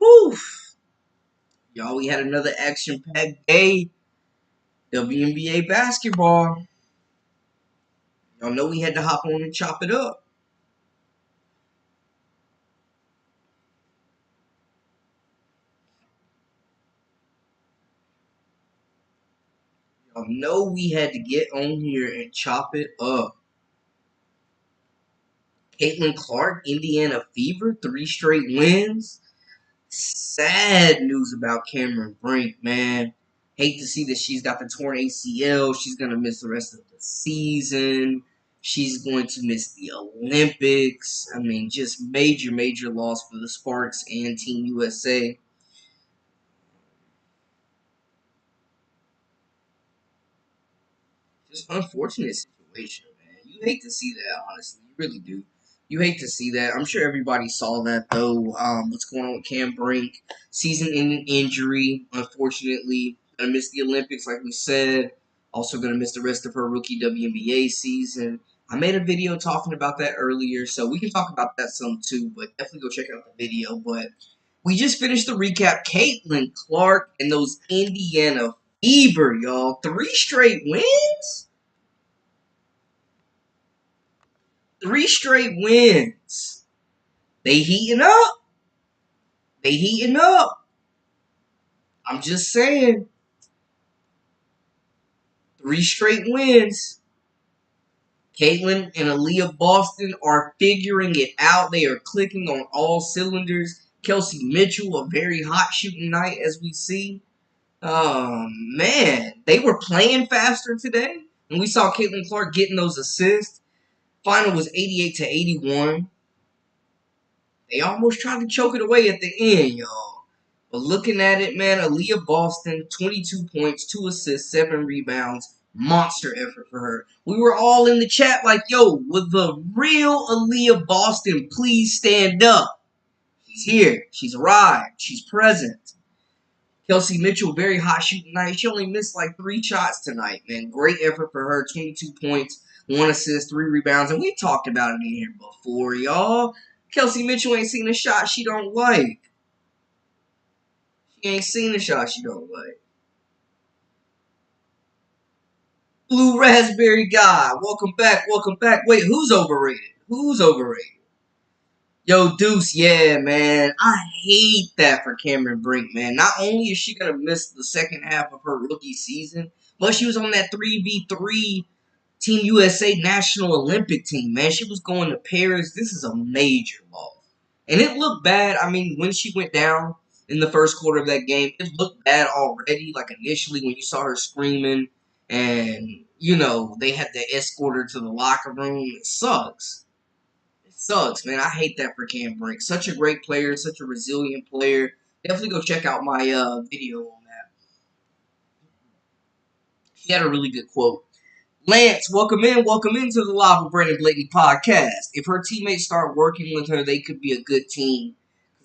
Whew. Y'all, we had another action-packed day. WNBA basketball. Y'all know we had to hop on and chop it up. Y'all know we had to get on here and chop it up. Caitlin Clark, Indiana Fever, 3 straight wins. Sad news about Cameron Brink, man. Hate to see that she's got the torn ACL. She's going to miss the rest of the season. She's going to miss the Olympics. I mean, just major loss for the Sparks and Team USA. Just unfortunate situation, man. You hate to see that, honestly. You really do. You hate to see that. I'm sure everybody saw that, though. What's going on with Cam Brink? Season-ending injury, unfortunately. Gonna miss the Olympics, like we said. Also gonna miss the rest of her rookie WNBA season. I made a video talking about that earlier, so we can talk about that some too, but definitely go check out the video. But we just finished the recap. Caitlin Clark and those Indiana Fever, y'all. 3 straight wins? 3 straight wins. They heating up. They heating up. I'm just saying. 3 straight wins. Caitlin and Aliyah Boston are figuring it out. They are clicking on all cylinders. Kelsey Mitchell, a very hot shooting night as we see. Man, they were playing faster today. And we saw Caitlin Clark getting those assists. Final was 88-81. They almost tried to choke it away at the end, y'all. But looking at it, man, Aliyah Boston, 22 points, 2 assists, 7 rebounds. Monster effort for her. We were all in the chat like, yo, would the real Aliyah Boston please stand up? She's here. She's arrived. She's present. Kelsey Mitchell, very hot shooting night. She only missed like 3 shots tonight, man. Great effort for her. 22 points, 1 assist, 3 rebounds. And we talked about it in here before, y'all. Kelsey Mitchell ain't seen a shot she don't like. She ain't seen a shot she don't like. Blue Raspberry Guy, welcome back, welcome back. Wait, who's overrated? Who's overrated? Yo, Deuce, yeah, man. I hate that for Cameron Brink, man. Not only is she going to miss the second half of her rookie season, but she was on that 3v3 Team USA National Olympic team, man. She was going to Paris. This is a major loss. And it looked bad. I mean, when she went down in the first quarter of that game, it looked bad already. Like, initially, when you saw her screaming and, you know, they had to escort her to the locker room. It sucks. It sucks, man. I hate that for Cam Brink. Such a great player, such a resilient player. Definitely go check out my video on that. She had a really good quote. Lance, welcome into the Live with Brandon Blatey podcast. If her teammates start working with her, they could be a good team.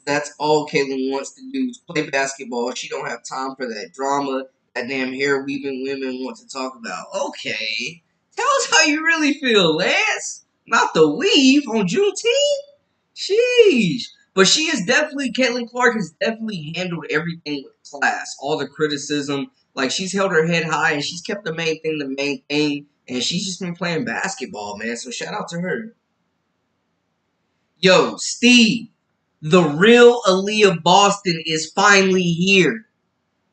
That's all Caitlin wants to do is play basketball. She don't have time for that drama that damn hair weaving women want to talk about. Okay, tell us how you really feel, Lance. Not the weave on Juneteenth. Sheesh. But she is definitely, Caitlin Clark has definitely handled everything with class. All the criticism. Like, she's held her head high and she's kept the main thing. And she's just been playing basketball, man. So shout out to her. Yo, Steve, the real Aliyah Boston is finally here.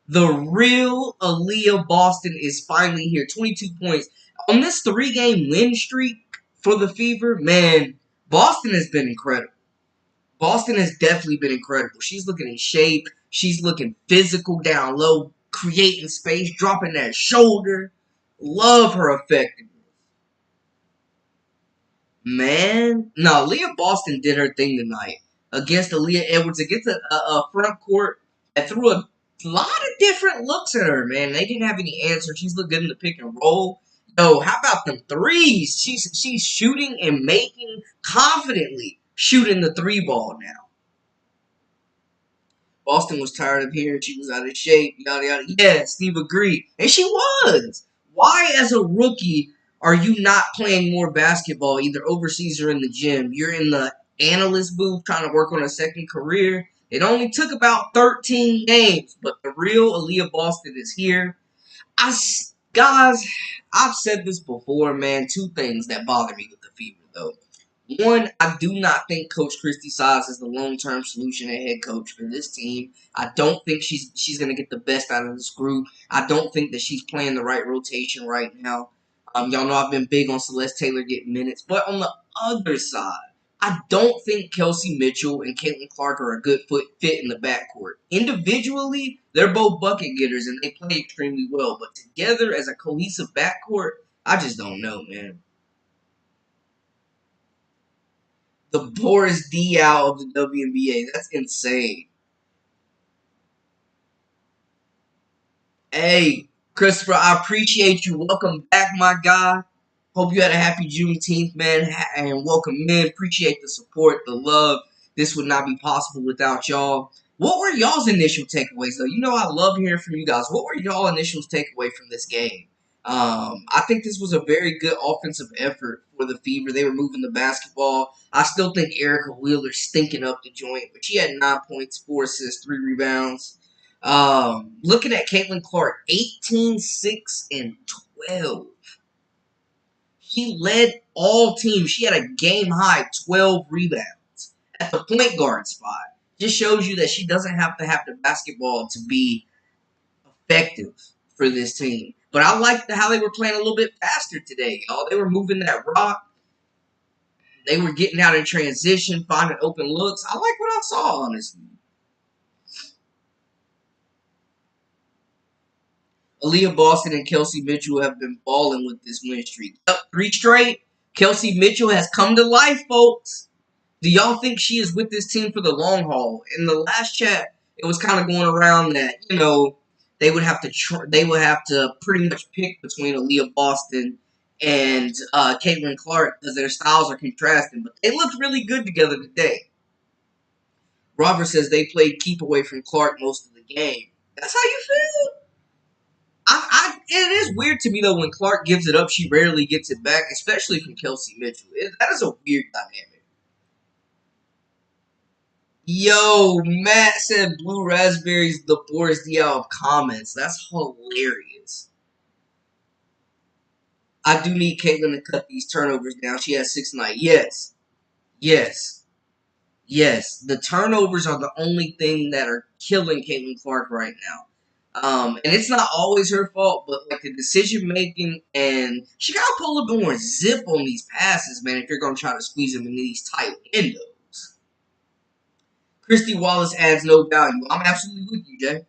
The real Aliyah Boston is finally here. 22 points. On this 3-game win streak for the Fever, man, Boston has been incredible. Boston has definitely been incredible. She's looking in shape. She's looking physical down low, creating space, dropping that shoulder. Love her effectiveness. Man, no, Leah Boston did her thing tonight against Aliyah Edwards, against a front court that threw a lot of different looks at her, man. They didn't have any answers. She's looked good in the pick and roll. Yo, how about them threes? She's shooting and making confidently shooting the 3-ball now. Boston was tired of hearing she was out of shape, yada yada. Yeah, Steve agreed. And she was. Why, as a rookie, are you not playing more basketball, either overseas or in the gym? You're in the analyst booth trying to work on a second career. It only took about 13 games, but the real Aliyah Boston is here. Guys, I've said this before, man. Two things that bother me with the Fever, though. One, I do not think Coach Christy Size is the long-term solution at head coach for this team. I don't think she's going to get the best out of this group. I don't think that she's playing the right rotation right now. Y'all know I've been big on Celeste Taylor getting minutes. But on the other side, I don't think Kelsey Mitchell and Caitlin Clark are a good fit in the backcourt. Individually, they're both bucket getters and they play extremely well. But together as a cohesive backcourt, I just don't know, man. The Boris Diaw of the WNBA. That's insane. Hey, Christopher, I appreciate you. Welcome back, my guy. Hope you had a happy Juneteenth, man, and welcome in. Appreciate the support, the love. This would not be possible without y'all. What were y'all's initial takeaways, though? You know I love hearing from you guys. What were y'all initial takeaway from this game? I think this was a very good offensive effort for the Fever. They were moving the basketball. I still think Erica Wheeler stinking up the joint, but she had 9 points, 4 assists, 3 rebounds. Looking at Caitlin Clark, 18, 6, and 12. She led all teams. She had a game-high 12 rebounds at the point guard spot. Just shows you that she doesn't have to have the basketball to be effective for this team. But I liked how they were playing a little bit faster today, y'all. They were moving that rock. They were getting out in transition, finding open looks. I like what I saw, honestly. Aliyah Boston and Kelsey Mitchell have been balling with this win streak. Yep, 3 straight. Kelsey Mitchell has come to life, folks. Do y'all think she is with this team for the long haul? In the last chat, it was kind of going around that, they would have to pretty much pick between Aliyah Boston and Caitlin Clark because their styles are contrasting. But they looked really good together today. Robert says they played keep away from Clark most of the game. That's how you feel? It is weird to me, though, when Clark gives it up, she rarely gets it back, especially from Kelsey Mitchell. That is a weird dynamic. Yo, Matt said Blue Raspberries, the Boris Diaw of comments. That's hilarious. I do need Caitlin to cut these turnovers down. She has 6 tonight. Yes. Yes. Yes. The turnovers are the only thing that are killing Caitlin Clark right now. And it's not always her fault, but like the decision making, and she gotta pull a little bit more zip on these passes, man, if you're gonna try to squeeze them into these tight windows. Christy Wallace adds no value. I'm absolutely with you, Jay.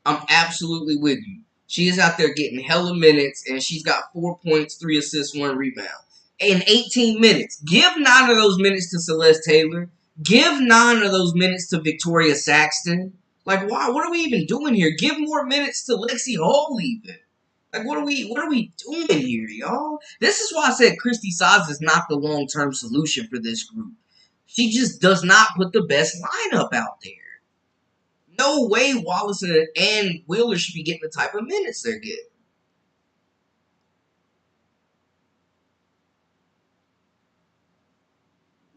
I'm absolutely with you. She is out there getting hella minutes, and she's got 4 points, 3 assists, 1 rebound. In 18 minutes. Give 9 of those minutes to Celeste Taylor. Give 9 of those minutes to Victoria Saxton. Like, why? What are we even doing here? Give more minutes to Lexi Hall, even. Like, what are we doing here, y'all? This is why I said Christy Size is not the long-term solution for this group. She just does not put the best lineup out there. No way Wallace and Wheeler should be getting the type of minutes they're getting.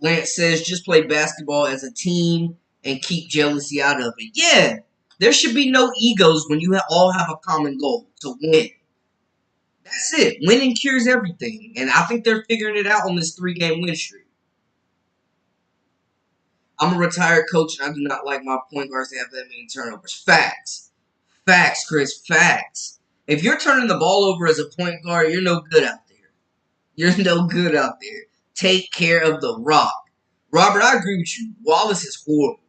Lance says just play basketball as a team and keep jealousy out of it. Yeah, there should be no egos when you all have a common goal to win. That's it. Winning cures everything. And I think they're figuring it out on this 3-game win streak. I'm a retired coach, and I do not like my point guards to have that many turnovers. Facts. Facts, Chris. Facts. If you're turning the ball over as a point guard, you're no good out there. You're no good out there. Take care of the rock. Robert, I agree with you. Wallace is horrible.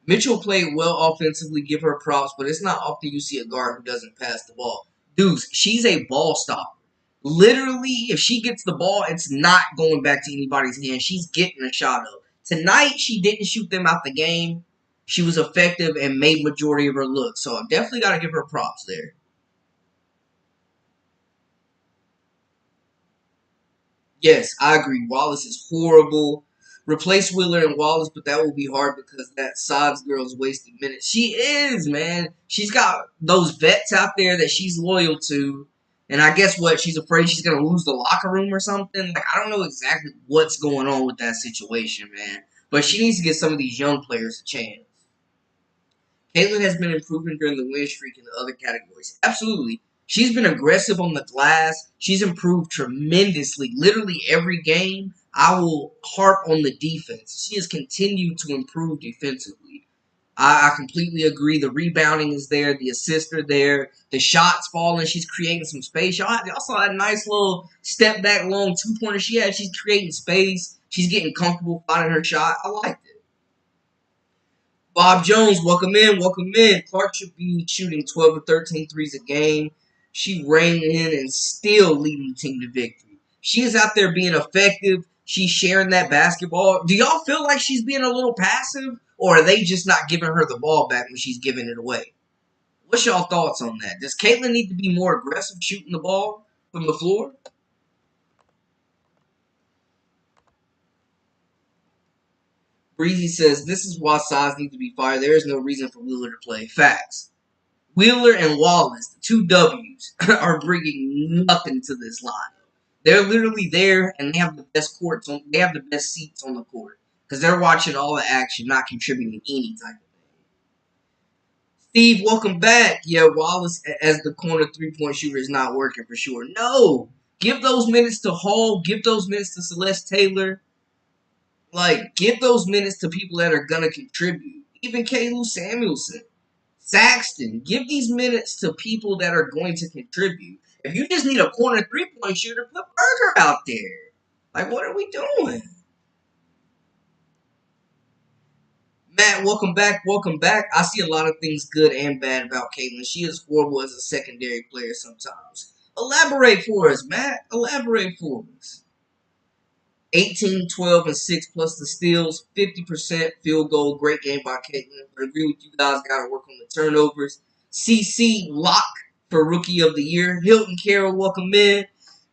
Mitchell played well offensively, give her props, but it's not often you see a guard who doesn't pass the ball. Dudes, she's a ball stopper. Literally, if she gets the ball, it's not going back to anybody's hand. She's getting a shot up. Tonight, she didn't shoot them out the game. She was effective and made majority of her looks. So I definitely got to give her props there. Yes, I agree. Wallace is horrible. Replace Wheeler and Wallace, but that will be hard because that Sods girl's wasted minutes. She is, man. She's got those vets out there that she's loyal to. And I guess what? She's afraid she's going to lose the locker room or something. Like, I don't know exactly what's going on with that situation, man. But she needs to get some of these young players a chance. Caitlin has been improving during the win streak in the other categories. Absolutely. She's been aggressive on the glass. She's improved tremendously. Literally every game, I will harp on the defense. She has continued to improve defensively. I completely agree. The rebounding is there. The assists are there. The shots falling. She's creating some space. Y'all saw that nice little step back long two-pointer she had. She's creating space. She's getting comfortable finding her shot. I like it. Bob Jones, welcome in, welcome in. Clark should be shooting 12 or 13 threes a game. She reigned in and still leading the team to victory. She is out there being effective. She's sharing that basketball. Do y'all feel like she's being a little passive? Or are they just not giving her the ball back when she's giving it away? What's y'all thoughts on that? Does Caitlin need to be more aggressive shooting the ball from the floor? Breezy says, this is why size needs to be fired. There is no reason for Wheeler to play. Facts. Wheeler and Wallace, the two W's, are bringing nothing to this line. They're literally there, and they have the best courts on. They have the best seats on the court because they're watching all the action, not contributing any type of thing. Steve, welcome back. Yeah, Wallace as the corner 3-point shooter is not working for sure. No, give those minutes to Hall. Give those minutes to Celeste Taylor. Like, give those minutes to people that are gonna contribute. Even Kalu Samuelson. Saxton, give these minutes to people that are going to contribute. If you just need a corner 3-point shooter, put Berger out there. Like, what are we doing? Matt, welcome back, welcome back. I see a lot of things good and bad about Caitlin. She is horrible as a secondary player sometimes. Elaborate for us, Matt. Elaborate for us. 18, 12, and 6 plus the steals, 50% field goal. Great game by Caitlin. I agree with you guys. Got to work on the turnovers. CC lock for Rookie of the Year. Hilton Carroll, welcome in.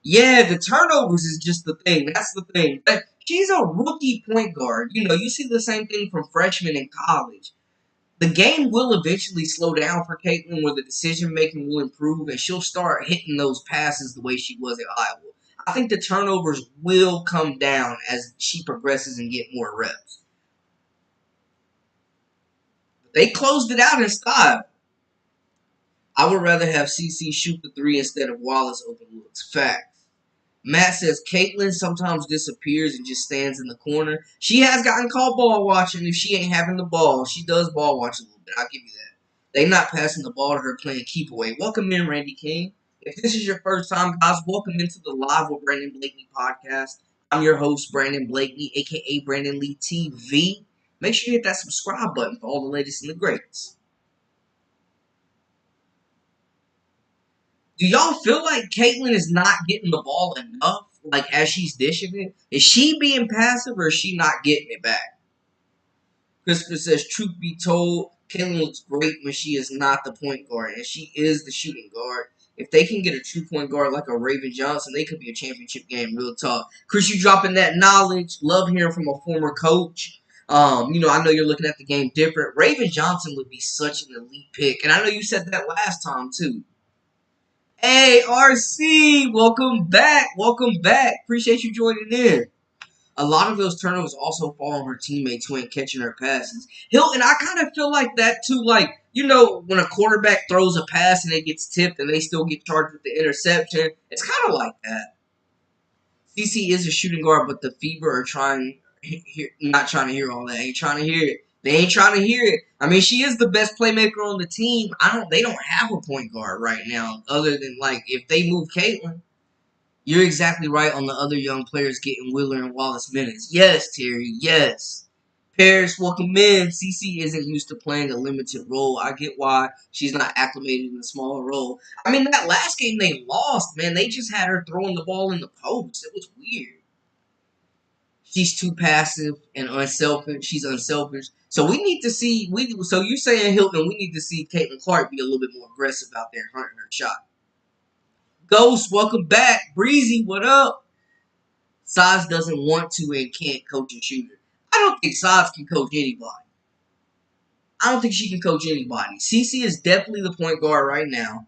Yeah, the turnovers is just the thing. That's the thing. But she's a rookie point guard. You know, you see the same thing from freshmen in college. The game will eventually slow down for Caitlin where the decision making will improve and she'll start hitting those passes the way she was at Iowa. I think the turnovers will come down as she progresses and get more reps. They closed it out in style. I would rather have CC shoot the three instead of Wallace open looks. Facts. Matt says Caitlin sometimes disappears and just stands in the corner. She has gotten called ball watching. If she ain't having the ball, she does ball watch a little bit. I'll give you that. They not passing the ball to her playing keep away. Welcome in, Randy King. If this is your first time, guys, welcome into the Live with Brandon Blakely podcast. I'm your host, Brandon Blakely, a.k.a. Brandon Lee TV. Make sure you hit that subscribe button for all the latest and the greatest. Do y'all feel like Caitlin is not getting the ball enough, like, as she's dishing it? Is she being passive or is she not getting it back? Christopher says, truth be told, Caitlin looks great when she is not the point guard, and she is the shooting guard. If they can get a true point guard like a Raven Johnson, they could be a championship game real talk. Chris, you dropping that knowledge. Love hearing from a former coach. I know you're looking at the game different. Raven Johnson would be such an elite pick, and I know you said that last time, too. Hey, RC, welcome back. Welcome back. Appreciate you joining in. A lot of those turnovers also fall on her teammates who ain't catching her passes. Hilton, I kind of feel like that too. Like, when a quarterback throws a pass and it gets tipped and they still get charged with the interception, it's kind of like that. CC is a shooting guard, but the Fever are not trying to hear all that. Ain't trying to hear it. They ain't trying to hear it. I mean, she is the best playmaker on the team. They don't have a point guard right now, other than like if they move Caitlin. You're exactly right on the other young players getting Wheeler and Wallace minutes. Yes, Terry. Yes. Paris, welcome in. CC isn't used to playing a limited role. I get why she's not acclimated in a smaller role. I mean, that last game they lost, man. They just had her throwing the ball in the post. It was weird. She's too passive and unselfish. She's unselfish. So we need to see. So you're saying, Hilton, we need to see Caitlin Clark be a little bit more aggressive out there hunting her shot. Ghost, welcome back. Breezy, what up? Size doesn't want to and can't coach a shooter. I don't think Size can coach anybody. I don't think she can coach anybody. CC is definitely the point guard right now.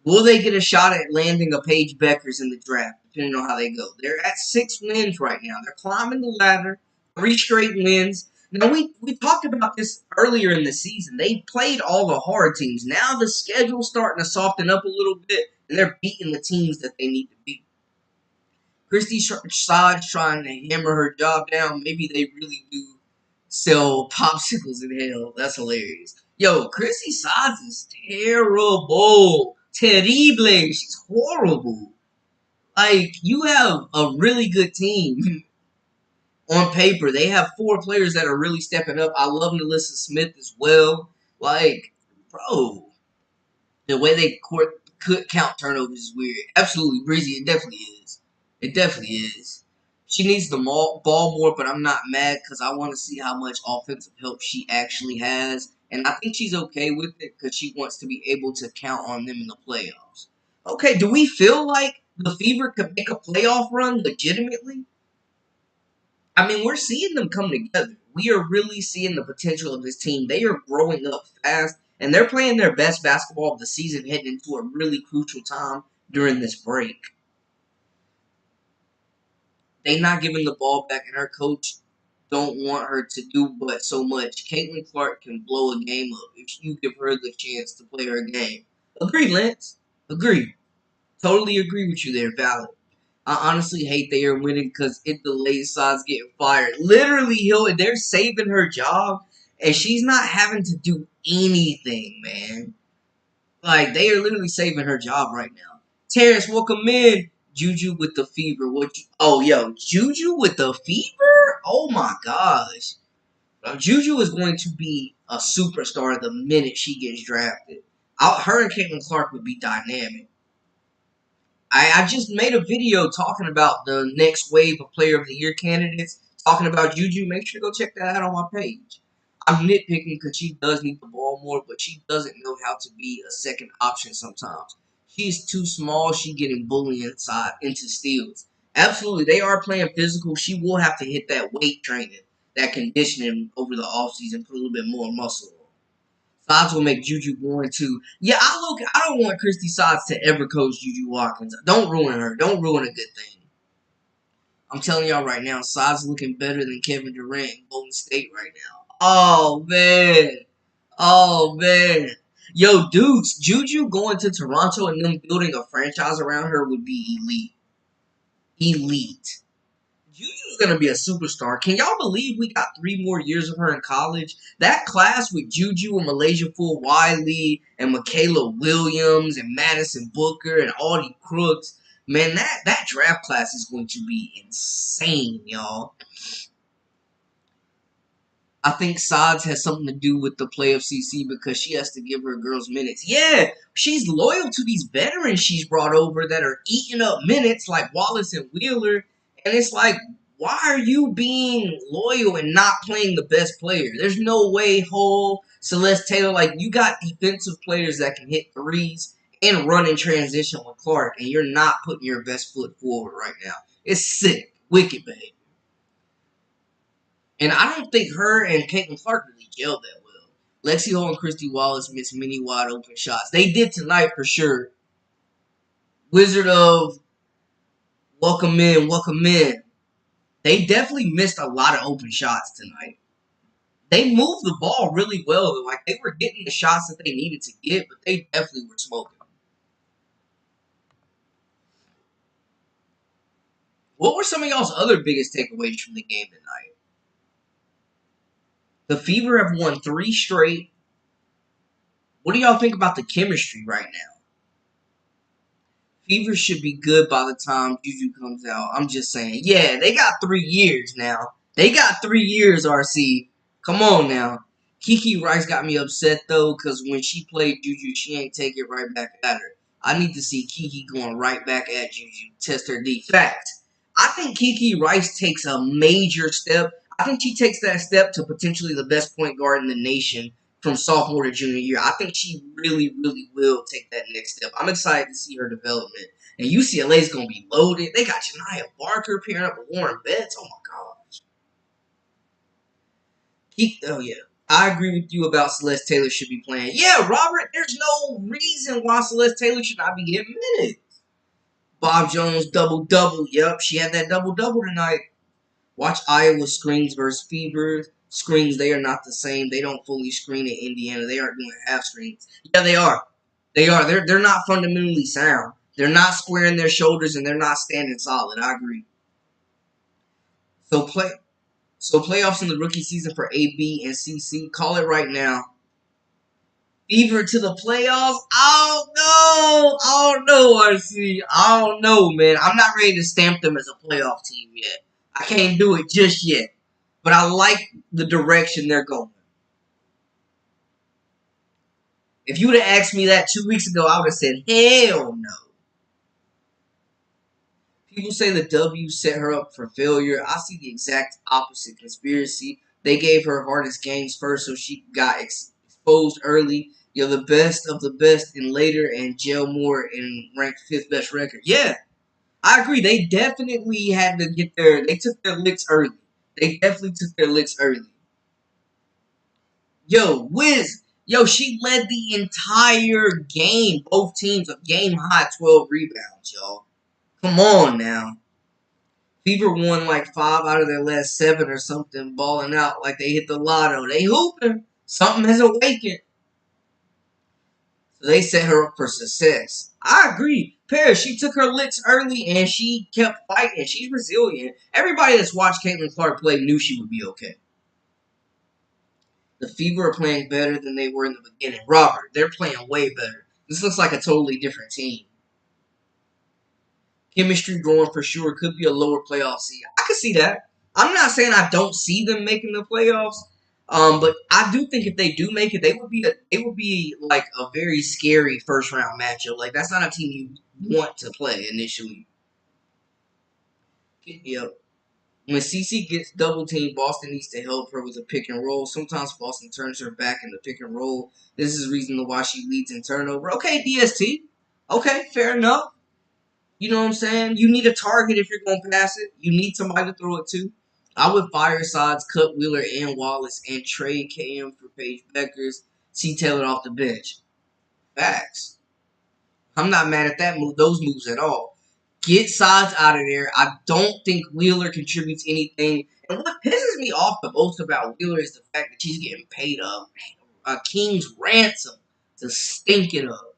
Will they get a shot at landing a Paige Beckers in the draft, depending on how they go? They're at 6 wins right now. They're climbing the ladder. 3 straight wins. Now, we talked about this earlier in the season. They played all the hard teams. Now the schedule's starting to soften up a little bit, and they're beating the teams that they need to beat. Christy Sod's trying to hammer her job down. Maybe they really do sell popsicles in hell. That's hilarious. Yo, Christy Sods is terrible. Terrible. She's horrible. Like, you have a really good team on paper. They have 4 players that are really stepping up. I love Melissa Smith as well. Like, bro, the way they could count turnovers is weird. Absolutely, Breezy, it definitely is. It definitely is. She needs the ball more, but I'm not mad because I want to see how much offensive help she actually has. And I think she's okay with it because she wants to be able to count on them in the playoffs. Okay, do we feel like the Fever could make a playoff run legitimately? I mean, we're seeing them come together. We are really seeing the potential of this team. They are growing up fast, and they're playing their best basketball of the season heading into a really crucial time during this break. They not giving the ball back, and her coach don't want her to do but so much. Caitlin Clark can blow a game up if you give her the chance to play her game. Agree, Lance. Agree. Totally agree with you there, Valid. I honestly hate they are winning because it delays Sod's getting fired. Literally, they're saving her job, and she's not having to do anything, man. Like, they are literally saving her job right now. Terrence, welcome in. Juju with the fever. Oh, yo, Juju with the fever? Oh, my gosh. Juju is going to be a superstar the minute she gets drafted. Her and Caitlin Clark would be dynamic. I just made a video talking about the next wave of Player of the Year candidates, talking about Juju. Make sure to go check that out on my page. I'm nitpicking because she does need the ball more, but she doesn't know how to be a second option sometimes. She's too small. She getting bullied inside into steals. Absolutely, they are playing physical. She will have to hit that weight training, that conditioning over the offseason, put a little bit more muscle on. Sods will make Juju going too. Yeah, I don't want Christy Sods to ever coach Juju Watkins. Don't ruin her. Don't ruin a good thing. I'm telling y'all right now, Sods looking better than Kevin Durant in Golden State right now. Oh man. Oh man. Yo, dudes, Juju going to Toronto and them building a franchise around her would be elite. Elite. Juju's gonna be a superstar. Can y'all believe we got 3 more years of her in college? That class with Juju and Malaysia Full Wiley and Michaela Williams and Madison Booker and Audie Crooks, man, that draft class is going to be insane, y'all. I think Sods has something to do with the play of CC because she has to give her girls minutes. Yeah, she's loyal to these veterans she's brought over that are eating up minutes like Wallace and Wheeler. And it's like, why are you being loyal and not playing the best player? There's no way Hole, Celeste Taylor, like you got defensive players that can hit threes and run in transition with Clark, and you're not putting your best foot forward right now. It's sick. Wicked behavior. And I don't think her and Caitlin Clark really gelled that well. Lexi Hall and Christy Wallace missed many wide open shots. They did tonight for sure. Wizard of welcome in, welcome in. They definitely missed a lot of open shots tonight. They moved the ball really well. Like they were getting the shots that they needed to get, but they definitely were smoking. What were some of y'all's other biggest takeaways from the game tonight? The Fever have won 3 straight. What do y'all think about the chemistry right now? Fever should be good by the time Juju comes out. I'm just saying. Yeah, they got 3 years now. They got 3 years, RC. Come on now. Kiki Rice got me upset, though, because when she played Juju, she ain't take it right back at her. I need to see Kiki going right back at Juju. Test her D. Fact. I think Kiki Rice takes a major step. I think she takes that step to potentially the best point guard in the nation from sophomore to junior year. I think she really, really will take that next step. I'm excited to see her development. And UCLA is going to be loaded. They got Janiah Barker pairing up with Warren Betts. Oh, my gosh. Oh, yeah. I agree with you about Celeste Taylor should be playing. Yeah, Robert, there's no reason why Celeste Taylor should not be getting minutes. Bob Jones, double-double. Yep, she had that double-double tonight. Watch Iowa Screens versus Fever. screens, they are not the same. They don't fully screen at Indiana. They aren't doing half screens. Yeah, they are. They are. They're not fundamentally sound. They're not squaring their shoulders and they're not standing solid. I agree. So playoffs in the rookie season for AB and CC. Call it right now. Fever to the playoffs? I don't know. I don't know, RC. I don't know, man. I'm not ready to stamp them as a playoff team yet. I can't do it just yet. But I like the direction they're going. If you would have asked me that 2 weeks ago, I would have said, hell no. People say the W set her up for failure. I see the exact opposite conspiracy. They gave her hardest games first so she got exposed early. You're the best of the best and later and jail more and ranked 5th best record. Yeah, I agree. They definitely had to they took their licks early. They definitely took their licks early. Yo, Wiz. Yo, she led the entire game. Both teams a game high 12 rebounds, y'all. Come on now. Fever won like 5 out of their last 7 or something, balling out like they hit the lotto. They hooping. Something has awakened. So they set her up for success. I agree. Paris, she took her licks early and she kept fighting. She's resilient. Everybody that's watched Caitlin Clark play knew she would be okay. The Fever are playing better than they were in the beginning. Robert, they're playing way better. This looks like a totally different team. Chemistry going for sure. Could be a lower playoff seed. I could see that. I'm not saying I don't see them making the playoffs. But I do think if they do make it, they would be like a very scary first round matchup. Like that's not a team you want to play initially. Yep. When CC gets double teamed, Boston needs to help her with a pick and roll. Sometimes Boston turns her back in the pick and roll. This is the reason why she leads in turnover. Okay, DST. Okay, fair enough. You know what I'm saying? You need a target if you're going to pass it. You need somebody to throw it to. I would fire sides, cut Wheeler and Wallace, and trade KM for Paige Beckers. See Taylor off the bench. Facts. I'm not mad at those moves at all. Get sides out of there. I don't think Wheeler contributes anything. And what pisses me off the most about Wheeler is the fact that she's getting paid a king's ransom to stink it up.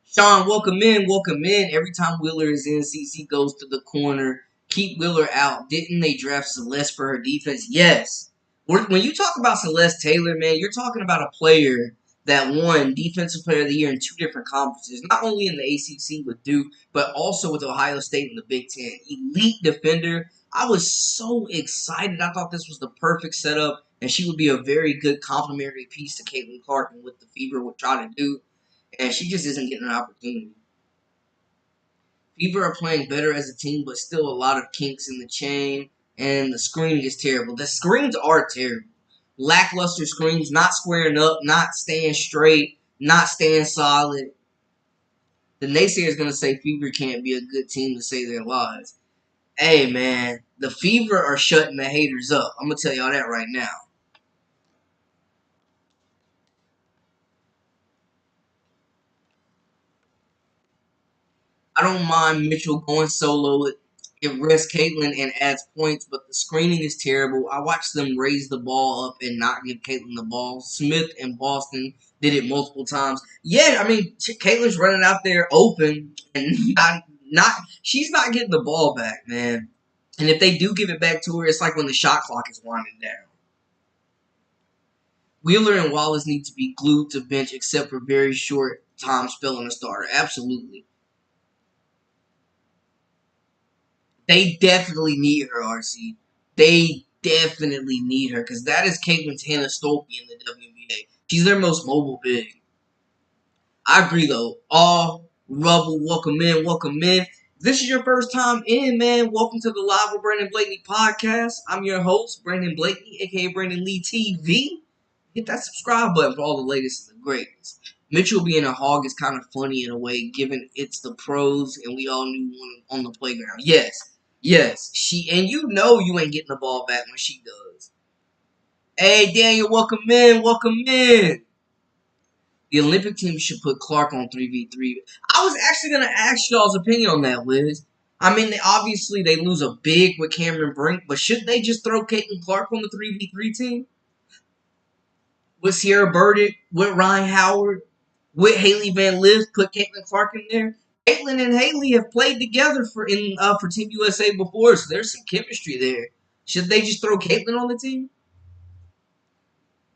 Sean, welcome in, welcome in. Every time Wheeler is in, CC goes to the corner. Keep Wheeler out. Didn't they draft Celeste for her defense? Yes. When you talk about Celeste Taylor, man, you're talking about a player that won Defensive Player of the Year in 2 different conferences, not only in the ACC with Duke, but also with Ohio State in the Big Ten. Elite defender. I was so excited. I thought this was the perfect setup, and she would be a very good complementary piece to Caitlin Clark and what the Fever would try to do. And she just isn't getting an opportunity. Fever are playing better as a team, but still a lot of kinks in the chain. And the screening is terrible. The screens are terrible. Lackluster screens, not squaring up, not staying straight, not staying solid. The naysayer is going to say Fever can't be a good team to save their lives. Hey, man, the Fever are shutting the haters up. I'm going to tell y'all that right now. I don't mind Mitchell going solo. It rests Caitlin and adds points, but the screening is terrible. I watched them raise the ball up and not give Caitlin the ball. Smith and Boston did it multiple times. Yeah, I mean, Caitlin's running out there open and she's not getting the ball back, man. And if they do give it back to her, it's like when the shot clock is winding down. Wheeler and Wallace need to be glued to bench except for very short time spelling a starter. Absolutely. They definitely need her, RC. They definitely need her because that is Caitlin's Hannah Stolke in the WNBA. She's their most mobile big. I agree, though. All Rubble, welcome in, welcome in. If this is your first time in, man, welcome to the Live with Brandon Blakeney podcast. I'm your host, Brandon Blakeney, a.k.a. Brandon Lee TV. Hit that subscribe button for all the latest and the greatest. Mitchell being a hog is kind of funny in a way, given it's the pros and we all knew one on the playground. Yes, and you know you ain't getting the ball back when she does. Hey, Daniel, welcome in, welcome in. The Olympic team should put Clark on 3v3. I was actually going to ask y'all's opinion on that, Wiz. I mean, obviously they lose a big with Cameron Brink, but should they just throw Caitlin Clark on the 3v3 team? With Sierra Burdick, with Ryan Howard, with Haley Van Lith, put Caitlin Clark in there. Caitlin and Haley have played together for Team USA before, so there's some chemistry there. Should they just throw Caitlin on the team?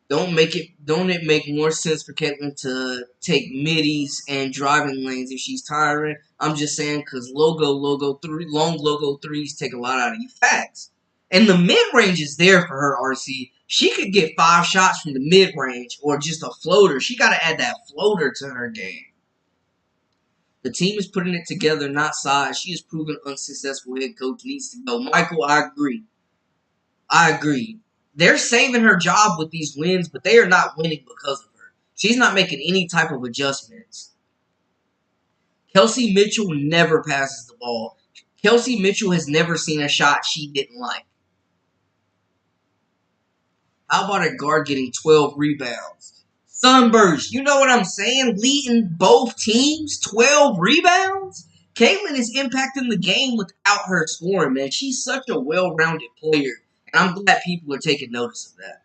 Don't it make more sense for Caitlin to take middies and driving lanes if she's tiring? I'm just saying because long logo threes take a lot out of you. Facts. And the mid range is there for her, RC. She could get 5 shots from the mid range or just a floater. She got to add that floater to her game. The team is putting it together, not size. She has proven unsuccessful head coach needs to go. Michael, I agree. I agree. They're saving her job with these wins, but they are not winning because of her. She's not making any type of adjustments. Kelsey Mitchell never passes the ball. Kelsey Mitchell has never seen a shot she didn't like. How about a guard getting 12 rebounds? Sunburst, you know what I'm saying? Leading both teams, 12 rebounds? Caitlin is impacting the game without her scoring, man. She's such a well-rounded player, and I'm glad people are taking notice of that.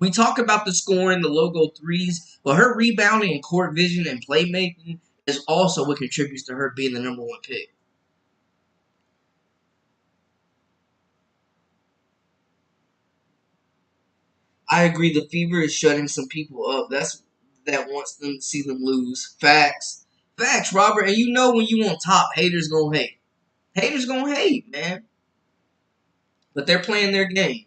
We talk about the scoring, the logo threes, but her rebounding and court vision and playmaking is also what contributes to her being the number 1 pick. I agree. The Fever is shutting some people up. That wants them to see them lose. Facts, facts, Robert. And you know when you on top, haters gonna hate. Haters gonna hate, man. But they're playing their game.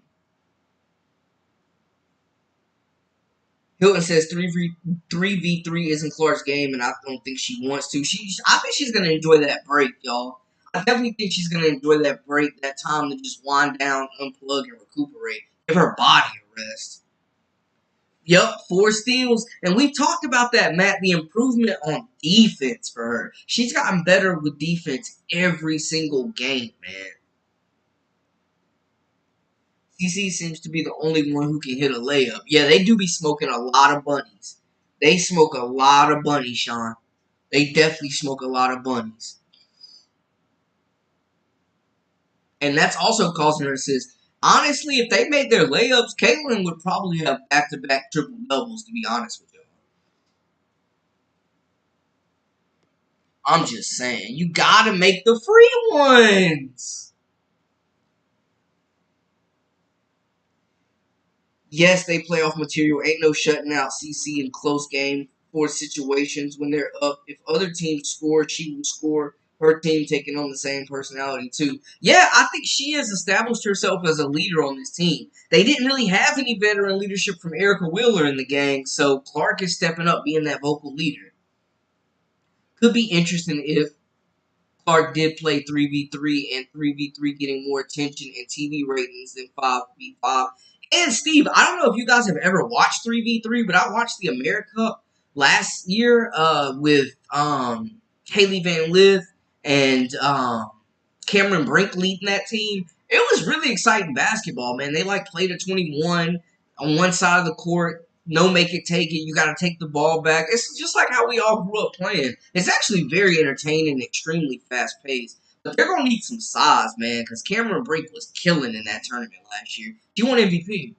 Hilton says 3v3 isn't Clark's game, and I don't think she wants to. I think she's gonna enjoy that break, y'all. I definitely think she's gonna enjoy that break, that time to just wind down, unplug, and recuperate. Give her body a rest. Yup, 4 steals. And we talked about that, Matt, the improvement on defense for her. She's gotten better with defense every single game, man. CC seems to be the only one who can hit a layup. Yeah, they do be smoking a lot of bunnies. They smoke a lot of bunnies, Sean. They definitely smoke a lot of bunnies. And that's also causing her assists. Honestly, if they made their layups, Caitlin would probably have back-to-back triple doubles, to be honest with you. I'm just saying, you gotta make the free ones. Yes, they playoff material. Ain't no shutting out CC in close game for situations when they're up. If other teams score, she will score. Her team taking on the same personality too. Yeah, I think she has established herself as a leader on this team. They didn't really have any veteran leadership from Erica Wheeler in the gang, so Clark is stepping up being that vocal leader. Could be interesting if Clark did play 3v3 and 3v3 getting more attention and TV ratings than 5v5. And Steve, I don't know if you guys have ever watched 3v3, but I watched the America Cup last year with Haley Van Lith and Cameron Brink leading that team. It was really exciting basketball, man. They played a 21 on one side of the court. No make it, take it. You got to take the ball back. It's just like how we all grew up playing. It's actually very entertaining and extremely fast paced. But they're going to need some size, man, because Cameron Brink was killing in that tournament last year. She won MVP.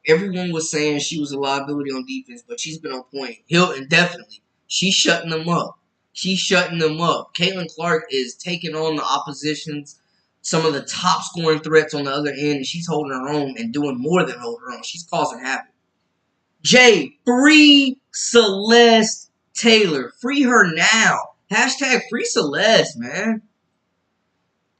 Everyone was saying she was a liability on defense, but she's been on point. Hilton, definitely. She's shutting them up. She's shutting them up. Caitlin Clark is taking on the opposition's some of the top scoring threats on the other end, and she's holding her own and doing more than hold her own. She's causing havoc. Jay, free Celeste Taylor. Free her now. Hashtag free Celeste, man.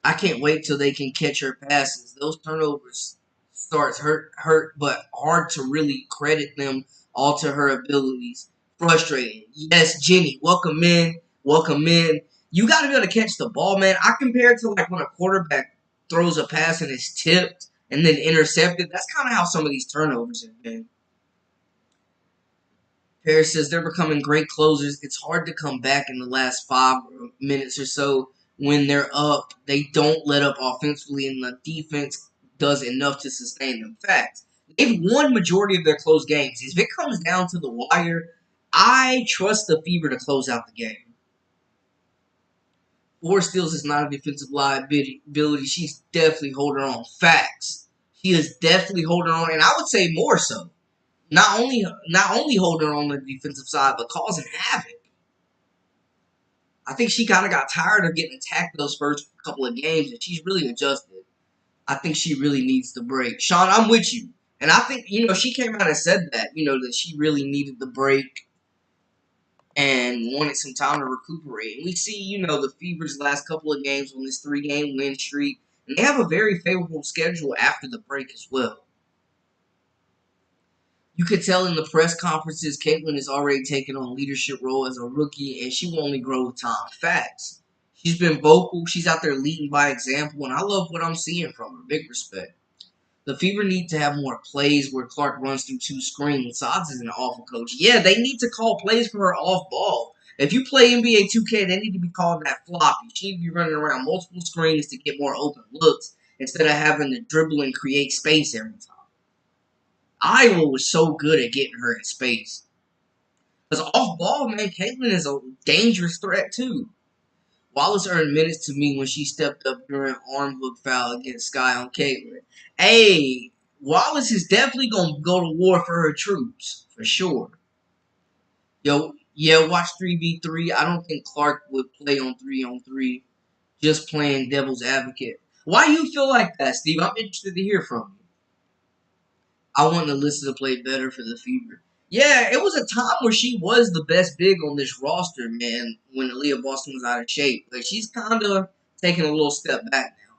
I can't wait till they can catch her passes. Those turnovers starts hurt, but hard to really credit them all to her abilities. Frustrating. Yes, Jenny, welcome in. Welcome in. You got to be able to catch the ball, man. I compare it to when a quarterback throws a pass and it's tipped and then intercepted. That's kind of how some of these turnovers have been. Paris says they're becoming great closers. It's hard to come back in the last 5 minutes or so when they're up. They don't let up offensively, and the defense does enough to sustain them. Facts. They've won majority of their close games. If it comes down to the wire, I trust the Fever to close out the game. 4 steals is not a defensive liability. She's definitely holding on. Facts. She is definitely holding on, and I would say more so. Not only holding on the defensive side, but causing havoc. I think she kind of got tired of getting attacked those first couple of games, and she's really adjusted. I think she really needs the break. Sean, I'm with you. And I think, she came out and said that, that she really needed the break and wanted some time to recuperate. And we see, the Fever's last couple of games on this 3-game win streak. And they have a very favorable schedule after the break as well. You could tell in the press conferences, Caitlin is already taking on a leadership role as a rookie, and she will only grow with time. Facts. She's been vocal. She's out there leading by example, and I love what I'm seeing from her. Big respect. The Fever need to have more plays where Clark runs through 2 screens. Sods is an awful coach. Yeah, they need to call plays for her off ball. If you play NBA 2K, they need to be called that floppy. She need to be running around multiple screens to get more open looks instead of having to dribble and create space every time. Iowa was so good at getting her in space. Because off ball, man, Caitlin is a dangerous threat too. Wallace earned minutes to me when she stepped up during arm hook foul against Sky on Caitlin. Hey, Wallace is definitely going to go to war for her troops, for sure. Yo, yeah, watch 3v3. I don't think Clark would play on 3-on-3, just playing devil's advocate. Why do you feel like that, Steve? I'm interested to hear from you. I want Alyssa to play better for the Fever. Yeah, it was a time where she was the best big on this roster, man, when Aliyah Boston was out of shape. But she's kind of taking a little step back now.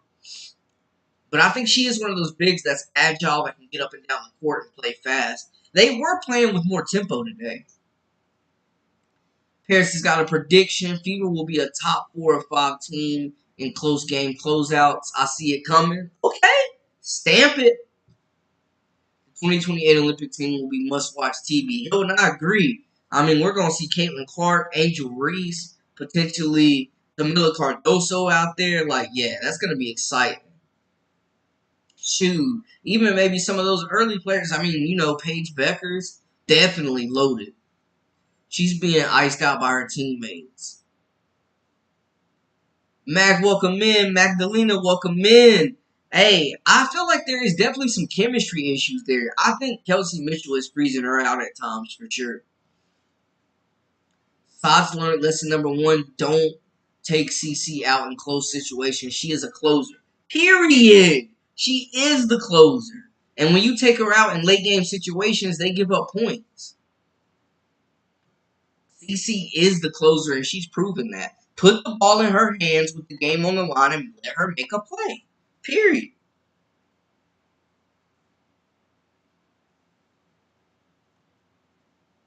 But I think she is one of those bigs that's agile, that can get up and down the court and play fast. They were playing with more tempo today. Paris has got a prediction. Fever will be a top 4 or 5 team in close game closeouts. I see it coming. Okay, stamp it. 2028 Olympic team will be must-watch TV. Yo, and I agree. I mean, we're going to see Caitlin Clark, Angel Reese, potentially Camila Cardoso out there. Like, yeah, that's going to be exciting. Shoot. Even maybe some of those early players. I mean, Paige Becker's definitely loaded. She's being iced out by her teammates. Mac, welcome in. Magdalena, welcome in. Hey, I feel like there is definitely some chemistry issues there. I think Kelsey Mitchell is freezing her out at times, for sure. Sods learned lesson number 1, don't take CC out in close situations. She is a closer. Period. She is the closer. And when you take her out in late game situations, they give up points. CC is the closer, and she's proven that. Put the ball in her hands with the game on the line and let her make a play. Period.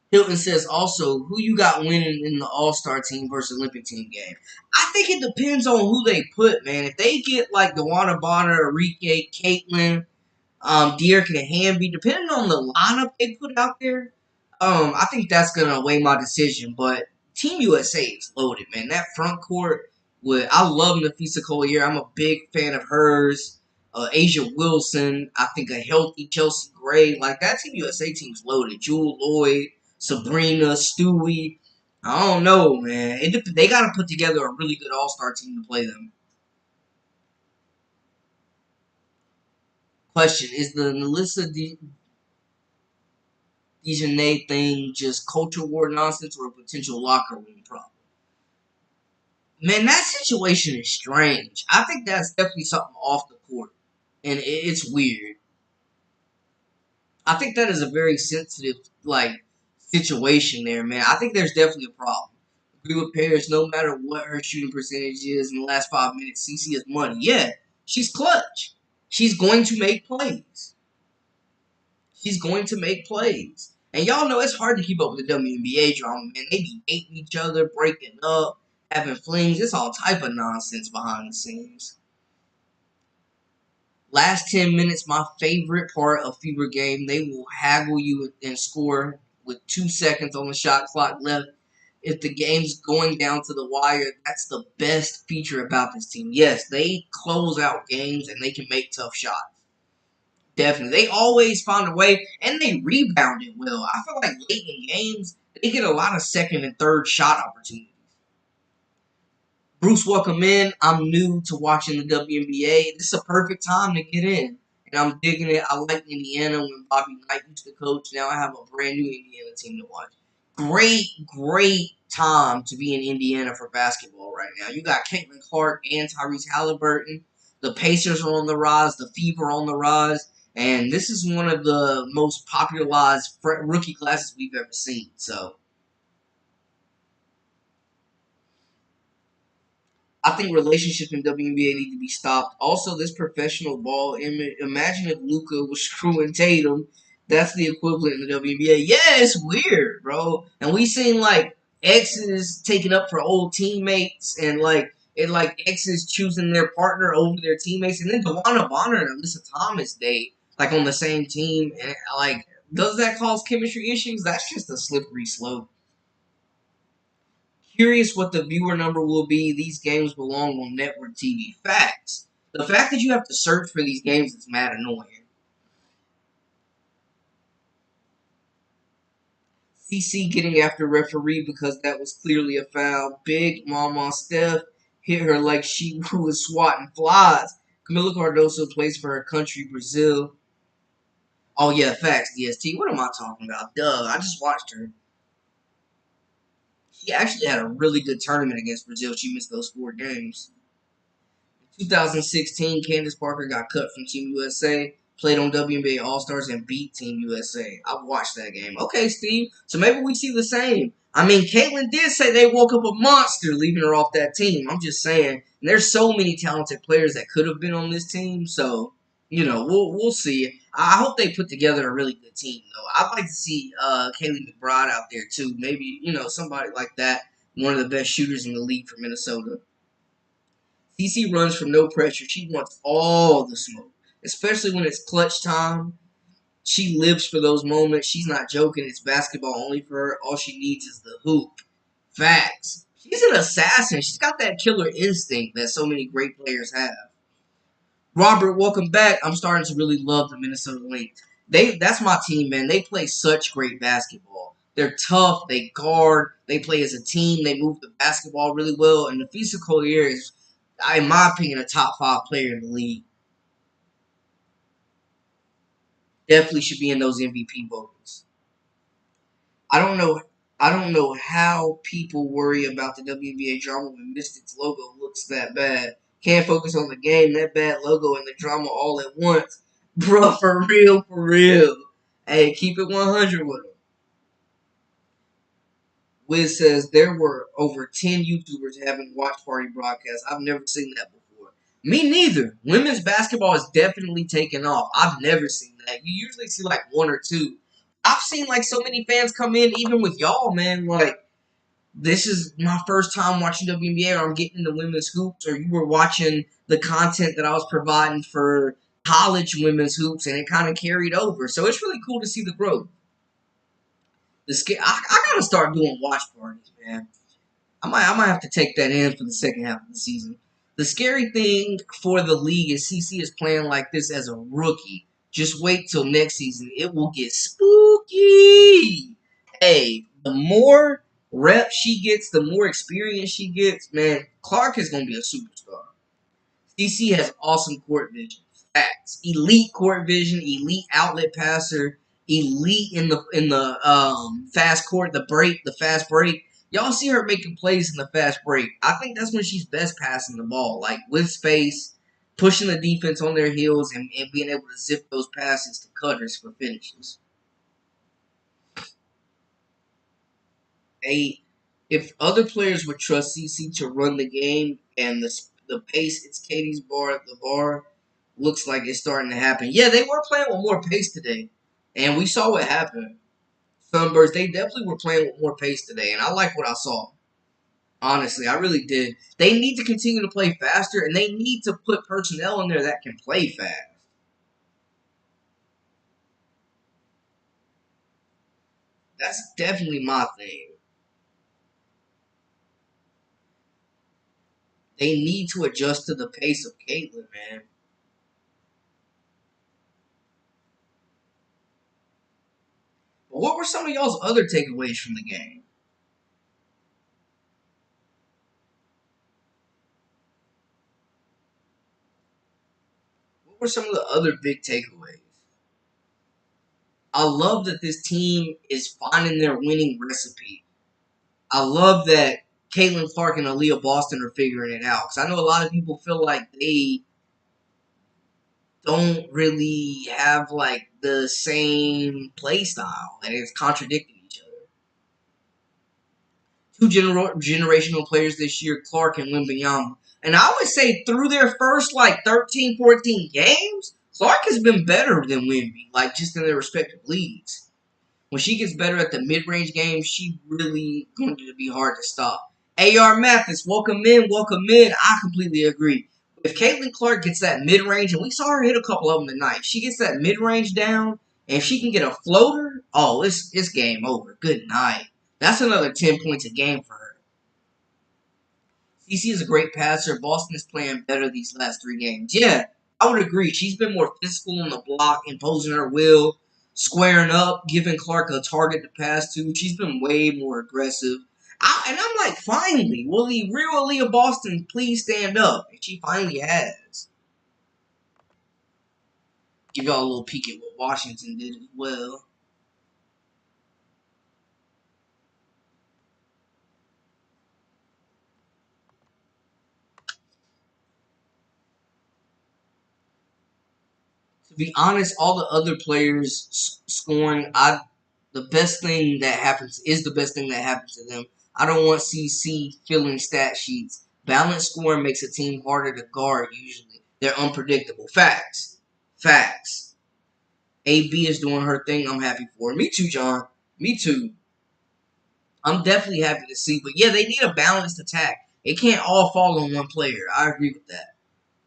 Hilton says also, who you got winning in the All-Star team versus Olympic team game? I think it depends on who they put, man. If they get like DeWanna Bonner, Enrique, Caitlin, Dearica and Hamby, depending on the lineup they put out there, I think that's gonna weigh my decision. But Team USA is loaded, man. That front court I love Nafisa Collier. I'm a big fan of hers. Asia Wilson. I think a healthy Chelsea Gray. Like that Team USA team's loaded. Jewel Lloyd, Sabrina, Stewie. I don't know, man. They got to put together a really good All-Star team to play them. Question: is the Melissa Dejanay thing just culture war nonsense or a potential locker room problem? Man, that situation is strange. I think that's definitely something off the court, and it's weird. I think that is a very sensitive, situation there, man. I think there's definitely a problem. Agree with Paris, no matter what her shooting percentage is in the last 5 minutes, CC is money. Yeah, she's clutch. She's going to make plays. She's going to make plays. And y'all know it's hard to keep up with the WNBA drama, man. They be hating each other, breaking up, having flings. It's all type of nonsense behind the scenes. Last 10 minutes, my favorite part of Fever game. They will haggle you and score with 2 seconds on the shot clock left. If the game's going down to the wire, that's the best feature about this team. Yes, they close out games and they can make tough shots. Definitely. They always find a way, and they rebound it well. I feel like late in games, They get a lot of second and third shot opportunities. Bruce, welcome in. I'm new to watching the WNBA. This is a perfect time to get in. And I'm digging it. I like Indiana when Bobby Knight used to coach. Now I have a brand new Indiana team to watch. Great time to be in Indiana for basketball right now. You got Caitlin Clark and Tyrese Halliburton. The Pacers are on the rise. The Fever on the rise. And this is one of the most popularized rookie classes we've ever seen. So I think relationships in WNBA need to be stopped. Also, this professional ball image. Imagine if Luka was screwing Tatum. That's the equivalent in the WNBA. Yeah, it's weird, bro. And we seen like exes taking up for old teammates, and like exes choosing their partner over their teammates, and then DeWanna Bonner and Alyssa Thomas date like on the same team, and like does that cause chemistry issues? That's just a slippery slope. Curious what the viewer number will be. These games belong on network TV. Facts. The fact that you have to search for these games is mad annoying. CC getting after referee because that was clearly a foul. Big Mama Steph hit her like she was swatting flies. Camila Cardoso plays for her country, Brazil. Oh yeah, facts, DST. What am I talking about? Duh, I just watched her. She actually had a really good tournament against Brazil. She missed those 4 games. 2016, Candace Parker got cut from Team USA, played on WNBA All Stars, and beat Team USA. I watched that game. Okay, Steve. So maybe we see the same. I mean, Caitlin did say they woke up a monster leaving her off that team. I'm just saying. And there's so many talented players that could have been on this team. So, we'll see. I hope they put together a really good team, though. I'd like to see Kaylee McBride out there, too. Maybe, somebody like that. One of the best shooters in the league for Minnesota. CC runs from no pressure. She wants all the smoke, especially when it's clutch time. She lives for those moments. She's not joking. It's basketball only for her. All she needs is the hoop. Facts. She's an assassin. She's got that killer instinct that so many great players have. Robert, welcome back. I'm starting to really love the Minnesota Lynx. That's my team, man. They play such great basketball. They're tough. They guard. They play as a team. They move the basketball really well. And the Fisa Collier is, in my opinion, a top 5 player in the league. Definitely should be in those MVP votes. I don't know. I don't know how people worry about the WNBA drama when Mystics logo looks that bad. Can't focus on the game, that bad logo, and the drama all at once. Bruh, for real, for real. Hey, keep it 100 with them. Wiz says there were over 10 YouTubers having watch party broadcasts. I've never seen that before. Me neither. Women's basketball is definitely taken off. I've never seen that. You usually see like one or two. I've seen like so many fans come in, even with y'all, man. Like, this is my first time watching WNBA, or I'm getting into women's hoops, or you were watching the content that I was providing for college women's hoops, and it kind of carried over. So it's really cool to see the growth. I gotta start doing watch parties, man. I might have to take that in for the second half of the season. The scary thing for the league is CC is playing like this as a rookie. Just wait till next season. It will get spooky. Hey, the more reps she gets, the more experience she gets, man, Clark is going to be a superstar. CC has awesome court vision. Facts. Elite court vision, elite outlet passer, elite in the fast court, the fast break. Y'all see her making plays in the fast break. I think that's when she's best passing the ball, like with space, pushing the defense on their heels, and being able to zip those passes to cutters for finishes. If other players would trust CC to run the game and the pace, it's Katie's bar. The bar looks like it's starting to happen. Yeah, they were playing with more pace today, and we saw what happened. Sunburst, they definitely were playing with more pace today, and I like what I saw. Honestly, I really did. They need to continue to play faster, and they need to put personnel in there that can play fast. That's definitely my thing. They need to adjust to the pace of Caitlin, man. What were some of y'all's other takeaways from the game? What were some of the other big takeaways? I love that this team is finding their winning recipe. I love that Caitlin Clark and Aliyah Boston are figuring it out. Because I know a lot of people feel like they don't really have like the same play style, and it's contradicting each other. Two generational players this year, Clark and Wembanyama. And I would say through their first like 13, 14 games, Clark has been better than Wemby, like just in their respective leagues. When she gets better at the mid-range game, she really going to be hard to stop. A.R. Mathis, welcome in, welcome in. I completely agree. If Caitlin Clark gets that mid-range, and we saw her hit a couple of them tonight, she gets that mid-range down, and if she can get a floater, oh, it's game over. Good night. That's another 10 points a game for her. CC is a great passer. Boston is playing better these last 3 games. Yeah, I would agree. She's been more physical on the block, imposing her will, squaring up, giving Clark a target to pass to. She's been way more aggressive. And I'm like, finally, will the real Aliyah Boston please stand up? And she finally has. Give y'all a little peek at what Washington did as well. To be honest, all the other players scoring, the best thing that happens is the best thing that happens to them. I don't want CC filling stat sheets. Balanced scoring makes a team harder to guard usually. They're unpredictable. Facts. Facts. AB is doing her thing. I'm happy for her. Me too, John. Me too. I'm definitely happy to see. But yeah, they need a balanced attack. It can't all fall on one player. I agree with that.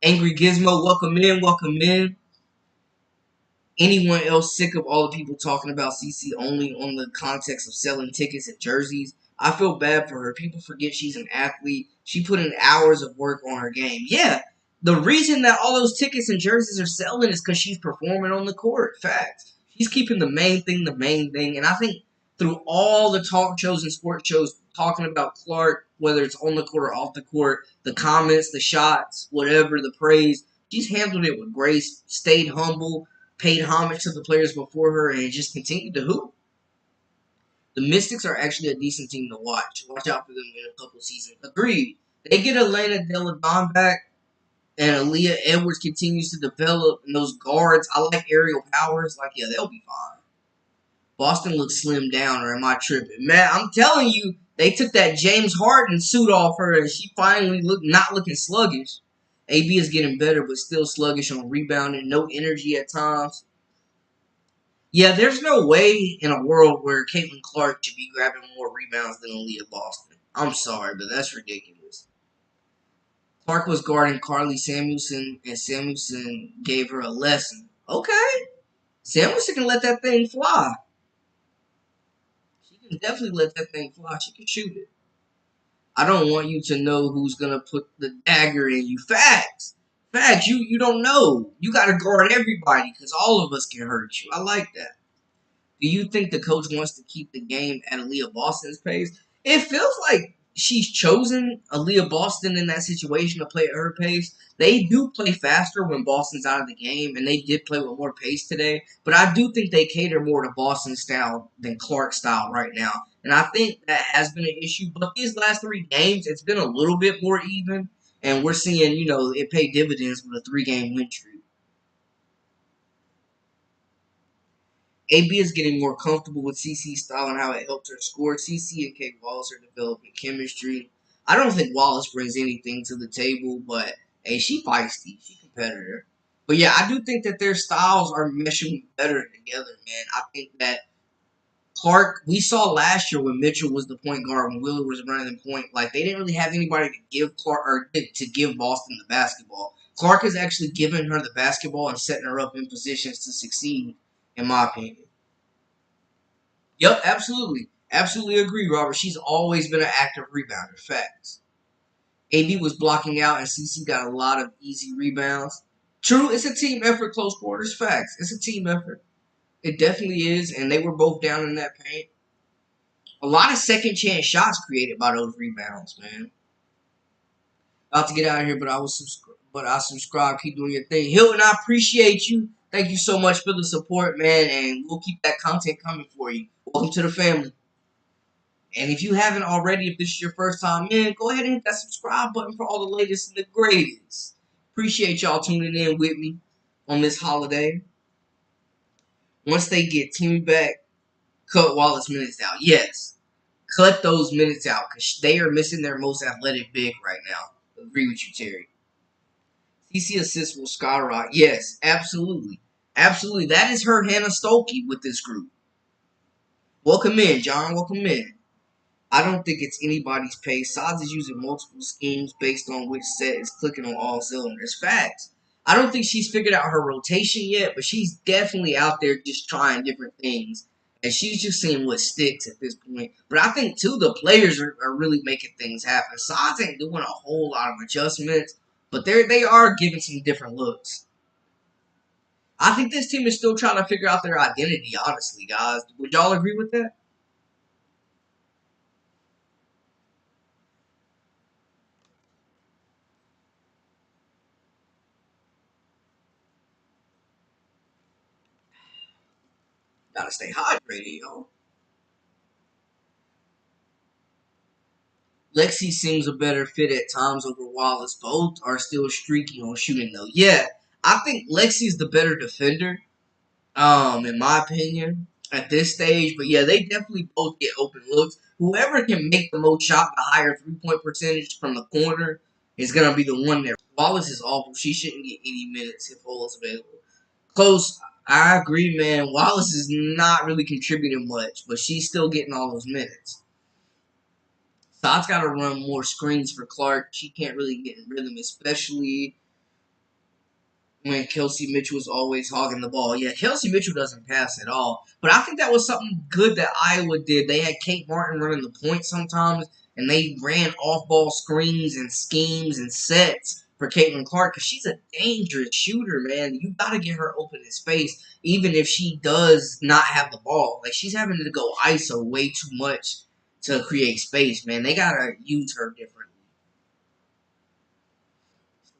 Angry Gizmo, welcome in, welcome in. Anyone else sick of all the people talking about CC only on the context of selling tickets and jerseys? I feel bad for her. People forget she's an athlete. She put in hours of work on her game. Yeah, the reason that all those tickets and jerseys are selling is because she's performing on the court. Facts. She's keeping the main thing the main thing. And I think through all the talk shows and sports shows talking about Clark, whether it's on the court or off the court, the comments, the shots, whatever, the praise, she's handled it with grace, stayed humble, paid homage to the players before her, and just continued to hoop. The Mystics are actually a decent team to watch. Watch out for them in a couple seasons. Agreed. They get Elena Delle Donne back, and Aliyah Edwards continues to develop, and those guards, I like aerial powers. Like, yeah, they'll be fine. Boston looks slimmed down, or am I tripping? Man, I'm telling you, they took that James Harden suit off her, and she finally looked not looking sluggish. AB is getting better, but still sluggish on rebounding. No energy at times. Yeah, there's no way in a world where Caitlin Clark should be grabbing more rebounds than Aliyah Boston. I'm sorry, but that's ridiculous. Clark was guarding Carly Samuelson, and Samuelson gave her a lesson. Okay, Samuelson can let that thing fly. She can definitely let that thing fly. She can shoot it. I don't want you to know who's gonna put the dagger in you. Facts, facts. You don't know. You got to guard everybody because all of us can hurt you. I like that. Do you think the coach wants to keep the game at Aliyah Boston's pace? It feels like she's chosen Aliyah Boston in that situation to play at her pace. They do play faster when Boston's out of the game, and they did play with more pace today. But I do think they cater more to Boston's style than Clark's style right now. And I think that has been an issue. But these last 3 games, it's been a little bit more even. And we're seeing, it pay dividends with a 3-game win streak. AB is getting more comfortable with CC's style and how it helped her score. CC and Kate Wallace are developing chemistry. I don't think Wallace brings anything to the table, but hey, she feisty. She competitor. But yeah, I do think that their styles are meshing better together, man. I think that Clark, we saw last year when Mitchell was the point guard, when Wheeler was running the point, like they didn't really have anybody to give Clark or to give Boston the basketball. Clark has actually given her the basketball and setting her up in positions to succeed, in my opinion. Yep, absolutely. Absolutely agree, Robert. She's always been an active rebounder. Facts. AB was blocking out, and CC got a lot of easy rebounds. True, it's a team effort, close quarters. Facts. It's a team effort. It definitely is, and they were both down in that paint. A lot of second chance shots created by those rebounds, man. About to get out of here, but I subscribe. Keep doing your thing, Hilton. I appreciate you. Thank you so much for the support, man, and we'll keep that content coming for you. Welcome to the family. And if you haven't already, if this is your first time in, go ahead and hit that subscribe button for all the latest and the greatest. Appreciate y'all tuning in with me on this holiday. Once they get Timmy back, cut Wallace minutes out. Yes, cut those minutes out because they are missing their most athletic big right now. Agree with you, Terry. CC assists will skyrocket. Yes, absolutely. Absolutely. That is her Hannah Stolke with this group. Welcome in, John. Welcome in. I don't think it's anybody's pace. Sods is using multiple schemes based on which set is clicking on all cylinders. Facts. I don't think she's figured out her rotation yet, but she's definitely out there just trying different things. And she's just seeing what sticks at this point. But I think, too, the players are really making things happen. Sods ain't doing a whole lot of adjustments, but they are giving some different looks. I think this team is still trying to figure out their identity, honestly, guys. Would y'all agree with that? Gotta stay hydrated, y'all. Lexi seems a better fit at times over Wallace. Both are still streaky on shooting, though. Yeah, I think Lexi's the better defender, in my opinion, at this stage. But yeah, they definitely both get open looks. Whoever can make the most shot, the higher 3-point percentage from the corner, is gonna be the one there. Wallace is awful. She shouldn't get any minutes if Hole is available. Close. I agree, man. Wallace is not really contributing much, but she's still getting all those minutes. Sod's got to run more screens for Clark. She can't really get in rhythm, especially when Kelsey Mitchell was always hogging the ball. Yeah, Kelsey Mitchell doesn't pass at all. But I think that was something good that Iowa did. They had Kate Martin running the point sometimes, and they ran off-ball screens and schemes and sets for Caitlin Clark because she's a dangerous shooter, man. You got to get her open in space, even if she does not have the ball. Like, she's having to go ISO way too much to create space, man. They got to use her differently.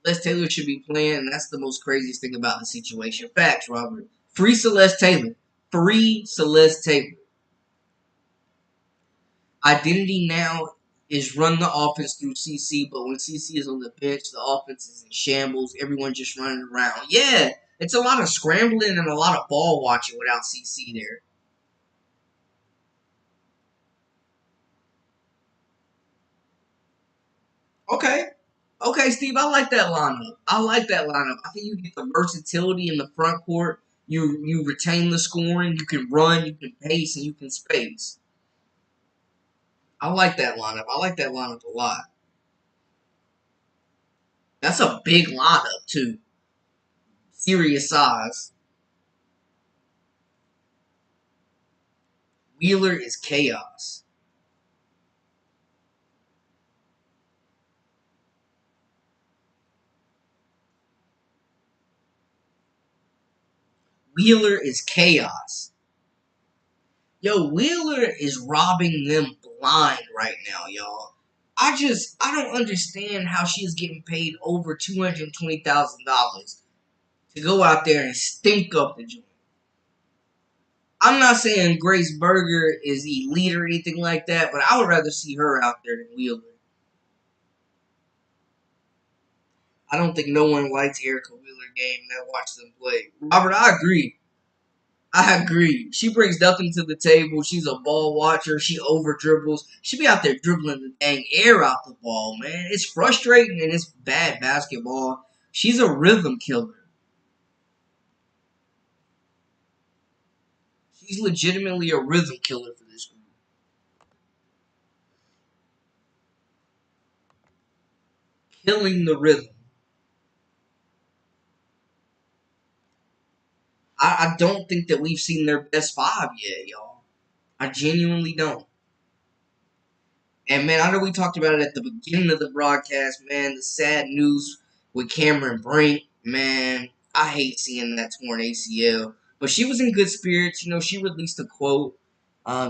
Celeste Taylor should be playing, and that's the most craziest thing about the situation. Facts, Robert. Free Celeste Taylor. Free Celeste Taylor. Identity now is run the offense through CC, but when CC is on the bench, the offense is in shambles. Everyone just running around. Yeah, it's a lot of scrambling and a lot of ball watching without CC there. Okay. Okay, Steve, I like that lineup. I like that lineup. I think you get the versatility in the front court. You retain the scoring. You can run, you can pace, and you can space. I like that lineup. I like that lineup a lot. That's a big lineup too. Serious size. Wheeler is chaos. Wheeler is chaos. Yo, Wheeler is robbing them blind right now, y'all. I don't understand how she's getting paid over $220,000 to go out there and stink up the joint. I'm not saying Grace Berger is elite or anything like that, but I would rather see her out there than Wheeler. I don't think no one likes Erica Wheeler game that watches them play. Robert, I agree. I agree. She brings nothing to the table. She's a ball watcher. She over dribbles. She be out there dribbling the dang air out the ball, man. It's frustrating and it's bad basketball. She's a rhythm killer. She's legitimately a rhythm killer for this group. Killing the rhythm. I don't think that we've seen their best five yet, y'all. I genuinely don't. And man, I know we talked about it at the beginning of the broadcast, man. The sad news with Cameron Brink, man. I hate seeing that torn ACL. But she was in good spirits. You know, she released a quote.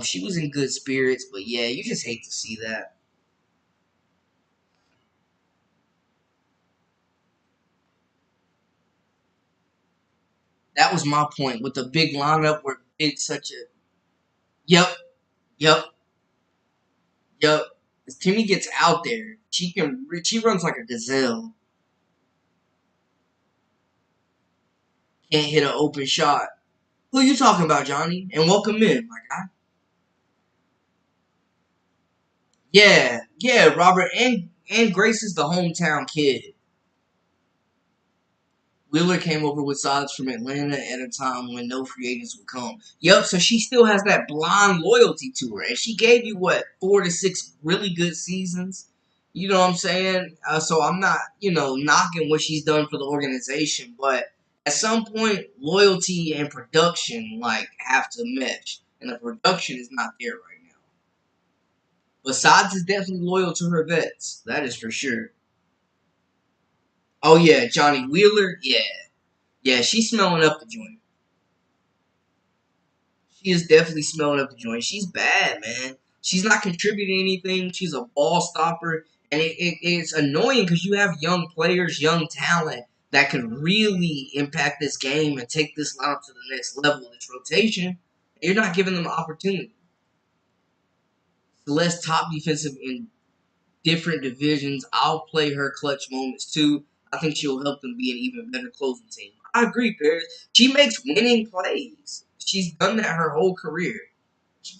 She was in good spirits, but yeah, you just hate to see that. That was my point with the big lineup where it's such a yep, yep, yep. As Timmy gets out there, she runs like a gazelle. Can't hit an open shot. Who you talking about, Johnny? And welcome in, my guy. Yeah, yeah, Robert and Grace is the hometown kid. Wheeler came over with sides from Atlanta at a time when no free agents would come. Yep, so she still has that blind loyalty to her. And she gave you, what, 4 to 6 really good seasons? You know what I'm saying? So I'm not, knocking what she's done for the organization. But at some point, loyalty and production, have to mesh. And the production is not there right now. But Sides is definitely loyal to her vets. That is for sure. Oh, yeah, Johnny Wheeler? Yeah. Yeah, she's smelling up the joint. She is definitely smelling up the joint. She's bad, man. She's not contributing anything. She's a ball stopper. And it's annoying because you have young players, young talent that could really impact this game and take this lineup to the next level, this rotation. You're not giving them an opportunity. Celeste top defensive in different divisions. I'll play her clutch moments too. I think she'll help them be an even better closing team. I agree, Paris. She makes winning plays. She's done that her whole career.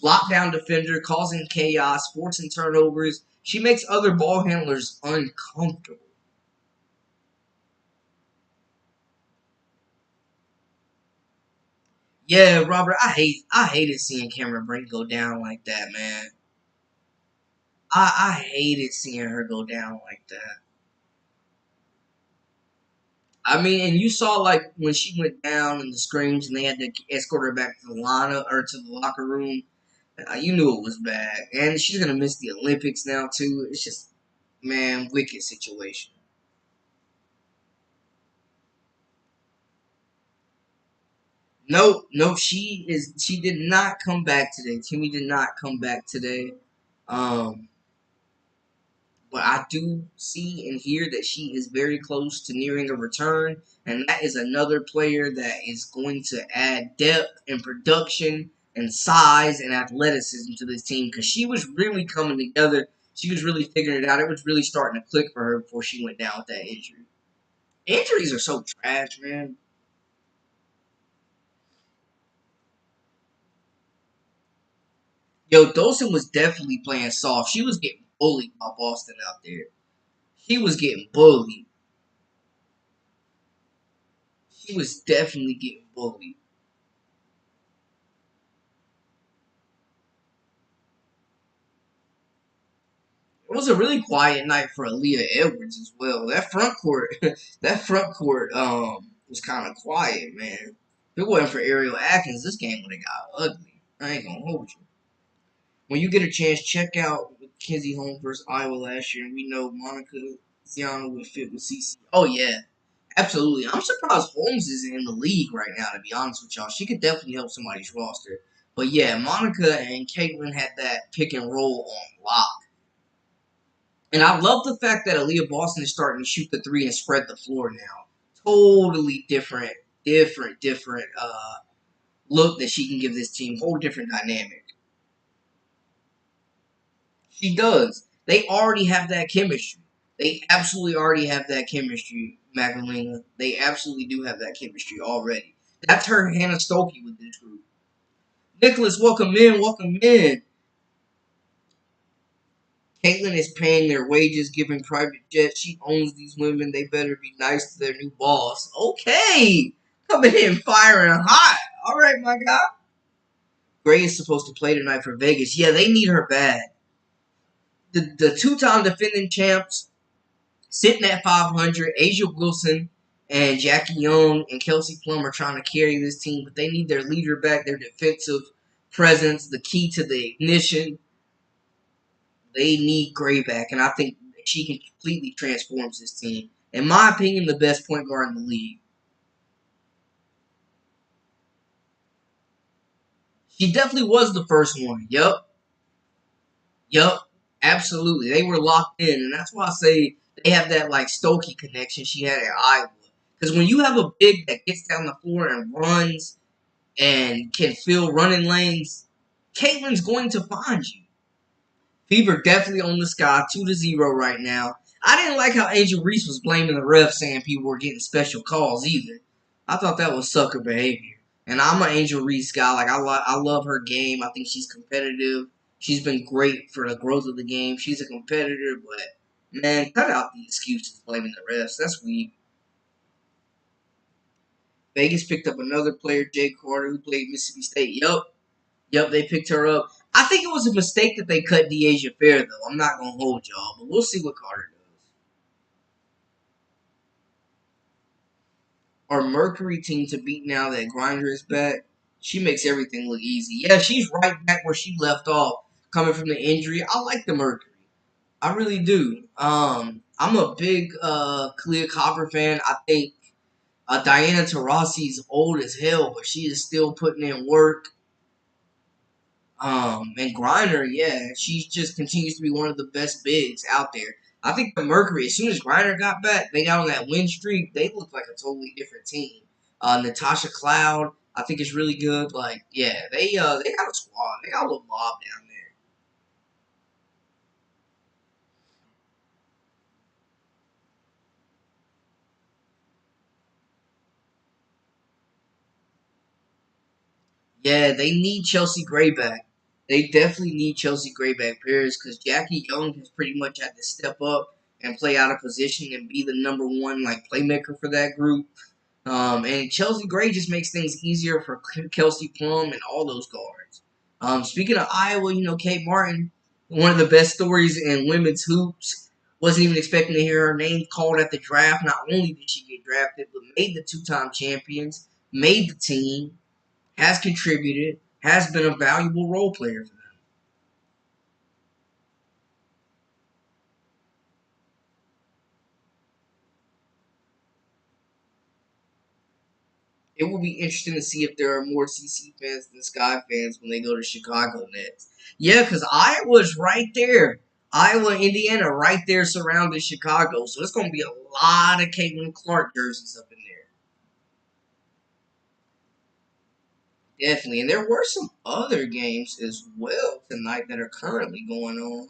Lockdown defender, causing chaos, forcing turnovers. She makes other ball handlers uncomfortable. Yeah, Robert, I hated seeing Cameron Brink go down like that, man. I hated seeing her go down like that. I mean, and you saw like when she went down in the screams and they had to escort her back to the lineup or to the locker room. You knew it was bad, and she's gonna miss the Olympics now too. It's just, man, wicked situation. No, no, she did not come back today. Timmy did not come back today. Um, but I do see and hear that she is very close to nearing a return, and that is another player that is going to add depth and production and size and athleticism to this team because she was really coming together. She was really figuring it out. It was really starting to click for her before she went down with that injury. Injuries are so trash, man. Yo, Dawson was definitely playing soft. She was getting bullied by Boston out there. She was getting bullied. She was definitely getting bullied. It was a really quiet night for Aliyah Edwards as well. That front court, was kind of quiet, man. If it wasn't for Ariel Atkins, this game would have got ugly. I ain't gonna hold you. When you get a chance, check out Kinsey Holmes versus Iowa last year, and we know Monica Ziana would fit with CC. Oh yeah, absolutely. I'm surprised Holmes isn't in the league right now, to be honest with y'all. She could definitely help somebody's roster. But yeah, Monica and Caitlin had that pick and roll on lock. And I love the fact that Aliyah Boston is starting to shoot the three and spread the floor now. Totally different look that she can give this team. Whole different dynamic. She does. They already have that chemistry. They absolutely already have that chemistry, Magdalena. They absolutely do have that chemistry already. That's her Hannah Stokey with this group. Nicholas, welcome in, welcome in. Caitlyn is paying their wages, giving private jets. She owns these women. They better be nice to their new boss. Okay. Coming in firing hot. All right, my guy. Gray is supposed to play tonight for Vegas. Yeah, they need her bad. The two-time defending champs sitting at 500. Asia Wilson and Jackie Young and Kelsey Plum are trying to carry this team, but they need their leader back, their defensive presence, the key to the ignition. They need Gray back, and I think she can completely transform this team. In my opinion, the best point guard in the league. She definitely was the first one. Yup. Absolutely. They were locked in, and that's why I say they have that like Stokey connection she had at Iowa. Because when you have a big that gets down the floor and runs and can fill running lanes, Caitlin's going to find you. Fever definitely on the sky, 2-0 right now. I didn't like how Angel Reese was blaming the ref, saying people were getting special calls either. I thought that was sucker behavior. And I'm an Angel Reese guy. Like I love her game. I think she's competitive. She's been great for the growth of the game. She's a competitor, but man, cut out the excuses blaming the refs. That's weak. Vegas picked up another player, Jay Carter, who played Mississippi State. Yep, they picked her up. I think it was a mistake that they cut Deasia Fair, though. I'm not going to hold y'all, but we'll see what Carter does. Our Mercury team to beat now that Grinder is back. She makes everything look easy. Yeah, she's right back where she left off, coming from the injury. I like the Mercury. I really do. I'm a big Kalia Copper fan. I think Diana Taurasi's old as hell, but she is still putting in work. And Griner, yeah, she just continues to be one of the best bigs out there. I think the Mercury, as soon as Griner got back, they got on that win streak. They looked like a totally different team. Natasha Cloud, I think is really good. Like, yeah, they got a squad. They got a little mob down there. Yeah, they need Chelsea Gray back. They definitely need Chelsea Gray back, Paris, because Jackie Young has pretty much had to step up and play out of position and be the number one like playmaker for that group. And Chelsea Gray just makes things easier for Kelsey Plum and all those guards. Speaking of Iowa, Kate Martin, one of the best stories in women's hoops. Wasn't even expecting to hear her name called at the draft. Not only did she get drafted, but made the two-time champions, made the team, has contributed, has been a valuable role player for them. It will be interesting to see if there are more CC fans than Sky fans when they go to Chicago next. Yeah, because Iowa's right there. Iowa, Indiana, right there surrounding Chicago. So it's going to be a lot of Caitlin Clark jerseys up in there. Definitely. And there were some other games as well tonight that are currently going on.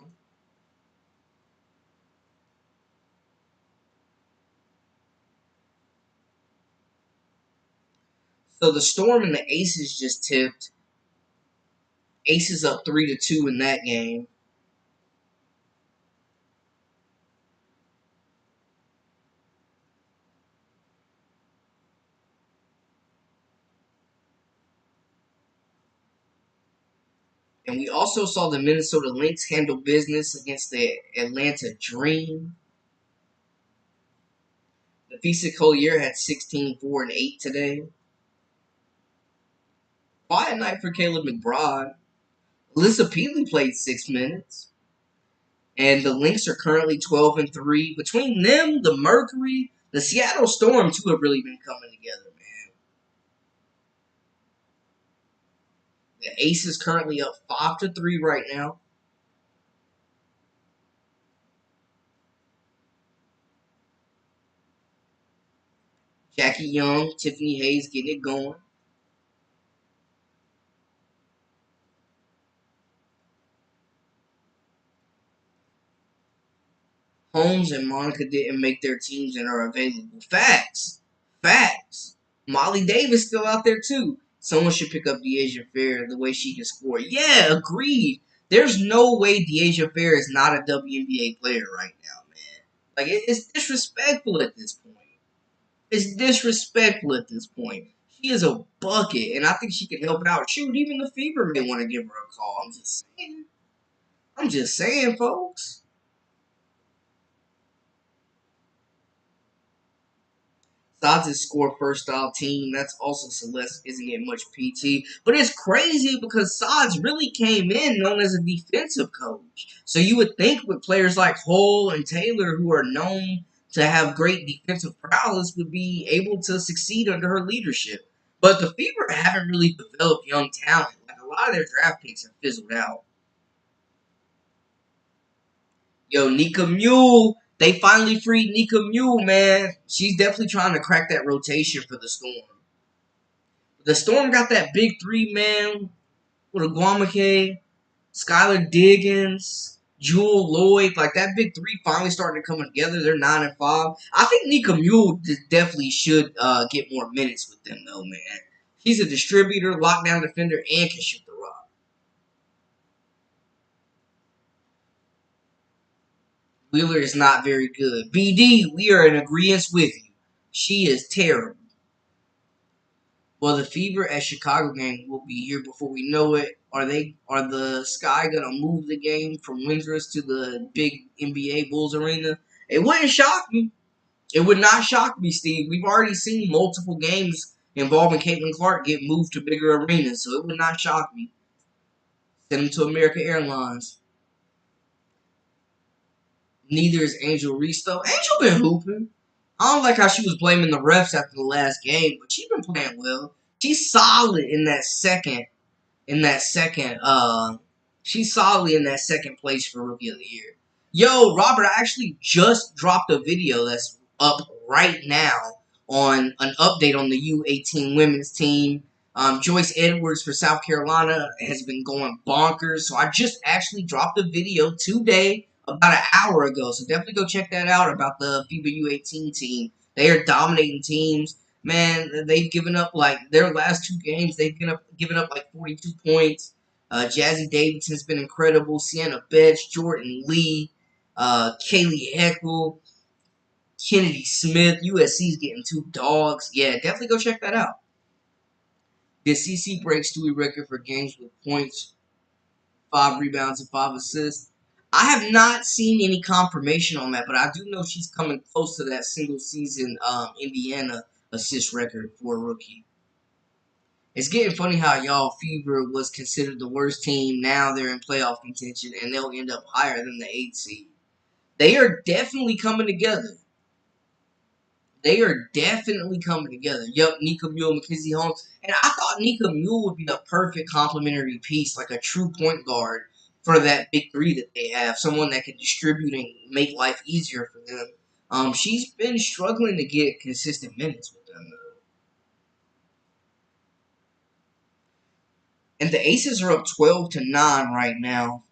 So the Storm and the Aces just tipped. Aces up 3-2 in that game. And we also saw the Minnesota Lynx handle business against the Atlanta Dream. The Fisa Collier had 16, 4, and 8 today. Quiet night for Caleb McBride. Alyssa Peely played 6 minutes. And the Lynx are currently 12 and 3. Between them, the Mercury, the Seattle Storm, too, have really been coming together, man. The Ace is currently up 5-3 right now. Jackie Young, Tiffany Hayes getting it going. Holmes and Monica didn't make their teams and are available. Facts. Facts. Molly Davis still out there too. Someone should pick up Deasia Fair the way she can score. Yeah, agreed. There's no way Deasia Fair is not a WNBA player right now, man. Like, it's disrespectful at this point. It's disrespectful at this point. She is a bucket, and I think she could help out. Shoot, even the Fever may want to give her a call. I'm just saying. I'm just saying, folks. Sods' score first style team. That's also Celeste isn't getting much PT. But it's crazy because Sods really came in known as a defensive coach. So you would think with players like Hull and Taylor, who are known to have great defensive prowess, would be able to succeed under her leadership. But the Fever haven't really developed young talent. Like a lot of their draft picks have fizzled out. Yo, Nika Mule. They finally freed Nika Mule, man. She's definitely trying to crack that rotation for the Storm. The Storm got that big three, man, with Aguamake, Skylar Diggins, Jewel Lloyd. Like, that big three finally starting to come together. They're 9-5. I think Nika Mule definitely should get more minutes with them, though, man. He's a distributor, lockdown defender, and can shoot the rock. Wheeler is not very good. BD, we are in agreement with you. She is terrible. Well, the Fever at Chicago game will be here before we know it. Are the Sky gonna move the game from Windrush to the big NBA Bulls arena? It wouldn't shock me. It would not shock me, Steve. We've already seen multiple games involving Caitlin Clark get moved to bigger arenas, so it would not shock me. Send them to American Airlines. Neither is Angel Reese, though. Angel been hooping. I don't like how she was blaming the refs after the last game, but she's been playing well. She's solid in that second. She's solidly in that second place for Rookie of the Year. Yo, Robert, I actually just dropped a video that's up right now on an update on the U18 women's team. Joyce Edwards for South Carolina has been going bonkers, so I just actually dropped a video today about an hour ago, so definitely go check that out about the FIBA U18 team. They are dominating teams. Man, they've given up, like, their last two games, they've given up like 42 points. Jazzy Davidson's been incredible. Sienna Betts, Jordan Lee, Kaylee Heckle, Kennedy Smith. USC's getting two dogs. Yeah, definitely go check that out. Did CC break Stewie record for games with points, 5 rebounds, and 5 assists? I have not seen any confirmation on that, but I do know she's coming close to that single season Indiana assist record for a rookie. It's getting funny how y'all Fever was considered the worst team. Now they're in playoff contention, and they'll end up higher than the 8th seed. They are definitely coming together. They are definitely coming together. Yup, Nika Mule, Mackenzie Holmes. And I thought Nika Mule would be the perfect complementary piece, like a true point guard for that big three that they have. Someone that can distribute and make life easier for them. She's been struggling to get consistent minutes with them, though. And the Aces are up 12-9 right now.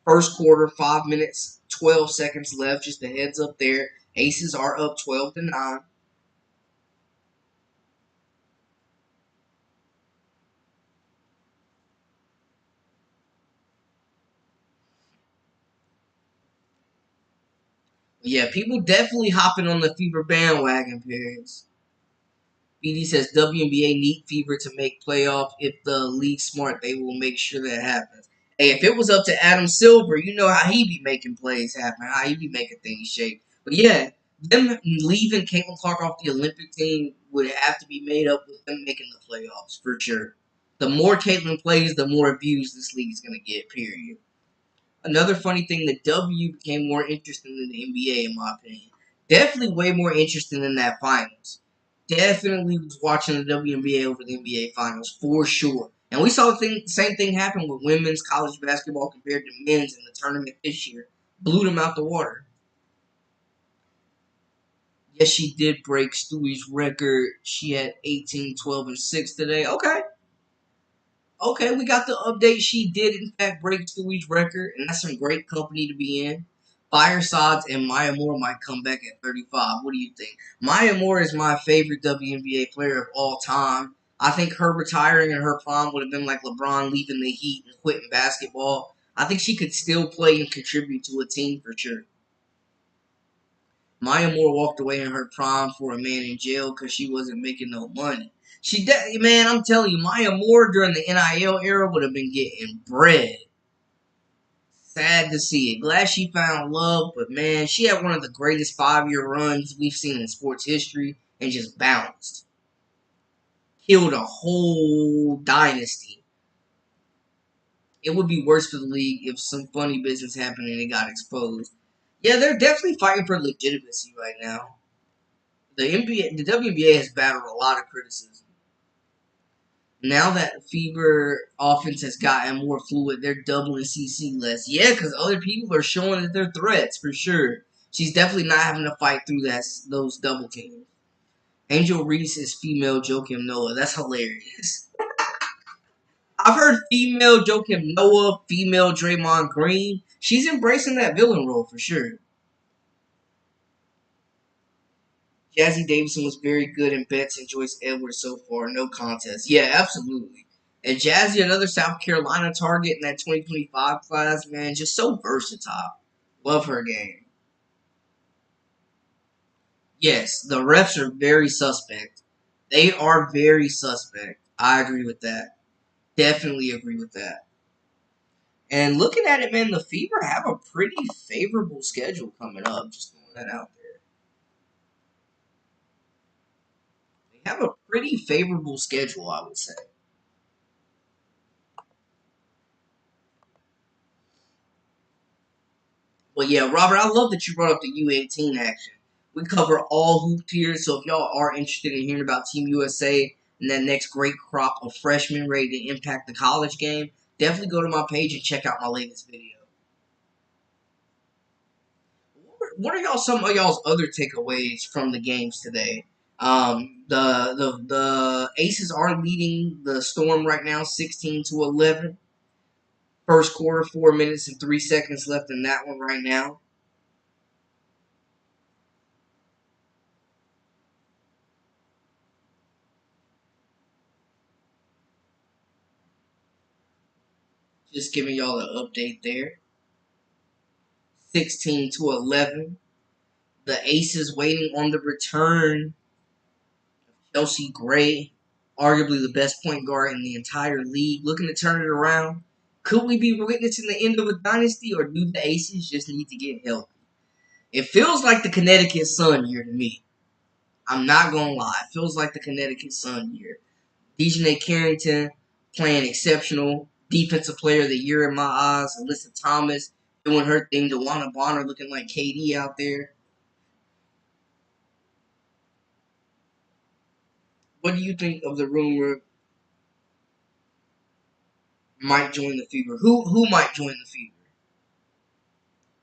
First quarter, 5 minutes, 12 seconds left. Just a heads up there. Aces are up 12-9. Yeah, people definitely hopping on the Fever bandwagon, Paris. BD says WNBA need Fever to make playoff. If the league's smart, they will make sure that happens. Hey, if it was up to Adam Silver, you know how he be making plays happen, how he be making things shake. But yeah, them leaving Caitlin Clark off the Olympic team would have to be made up with them making the playoffs, for sure. The more Caitlin plays, the more views this league is going to get, period. Another funny thing, the W became more interesting than the NBA, in my opinion. Definitely way more interesting than that finals. Definitely was watching the WNBA over the NBA finals, for sure. And we saw the same thing happen with women's college basketball compared to men's in the tournament this year. Blew them out the water. Yes, she did break Stewie's record. She had 18, 12, and 6 today. Okay, we got the update. She did, in fact, break Stewie's record, and that's some great company to be in. Firesides and Maya Moore might come back at 35. What do you think? Maya Moore is my favorite WNBA player of all time. I think her retiring in her prime would have been like LeBron leaving the Heat and quitting basketball. I think she could still play and contribute to a team for sure. Maya Moore walked away in her prime for a man in jail because she wasn't making no money. Man, I'm telling you, Maya Moore during the NIL era would have been getting bread. Sad to see it. Glad she found love, but man, she had one of the greatest 5-year runs we've seen in sports history and just bounced. Killed a whole dynasty. It would be worse for the league if some funny business happened and it got exposed. Yeah, they're definitely fighting for legitimacy right now. The WNBA has battled a lot of criticism. Now that Fever offense has gotten more fluid, they're doubling CC less. Yeah, because other people are showing that they're threats for sure. She's definitely not having to fight through those double teams. Angel Reese is female Joakim Noah. That's hilarious. I've heard female Joakim Noah, female Draymond Green. She's embracing that villain role for sure. Jazzy Davidson was very good in Betts and Joyce Edwards so far. No contest. Yeah, absolutely. And Jazzy, another South Carolina target in that 2025 class, man, just so versatile. Love her game. Yes, the refs are very suspect. They are very suspect. I agree with that. Definitely agree with that. And looking at it, man, the Fever have a pretty favorable schedule coming up. Just throwing that out there. They have a pretty favorable schedule, I would say. But yeah, Robert, I love that you brought up the U18 action. We cover all hoop tiers, so if y'all are interested in hearing about Team USA and that next great crop of freshmen ready to impact the college game, definitely go to my page and check out my latest video. What are y'all some of y'all's other takeaways from the games today? The Aces are leading the Storm right now, 16-11. First quarter, 4 minutes and 3 seconds left in that one right now. Just giving y'all an update there. 16-11. The Aces waiting on the return of Chelsea Gray, arguably the best point guard in the entire league, looking to turn it around. Could we be witnessing the end of a dynasty, or do the Aces just need to get healthy? It feels like the Connecticut Sun year to me. I'm not gonna lie. It feels like the Connecticut Sun year. Dejanay Carrington playing exceptional. Defensive player of the year in my eyes. Alyssa Thomas doing her thing. DeWanna Bonner looking like KD out there. What do you think of the rumor might join the Fever? Who might join the Fever?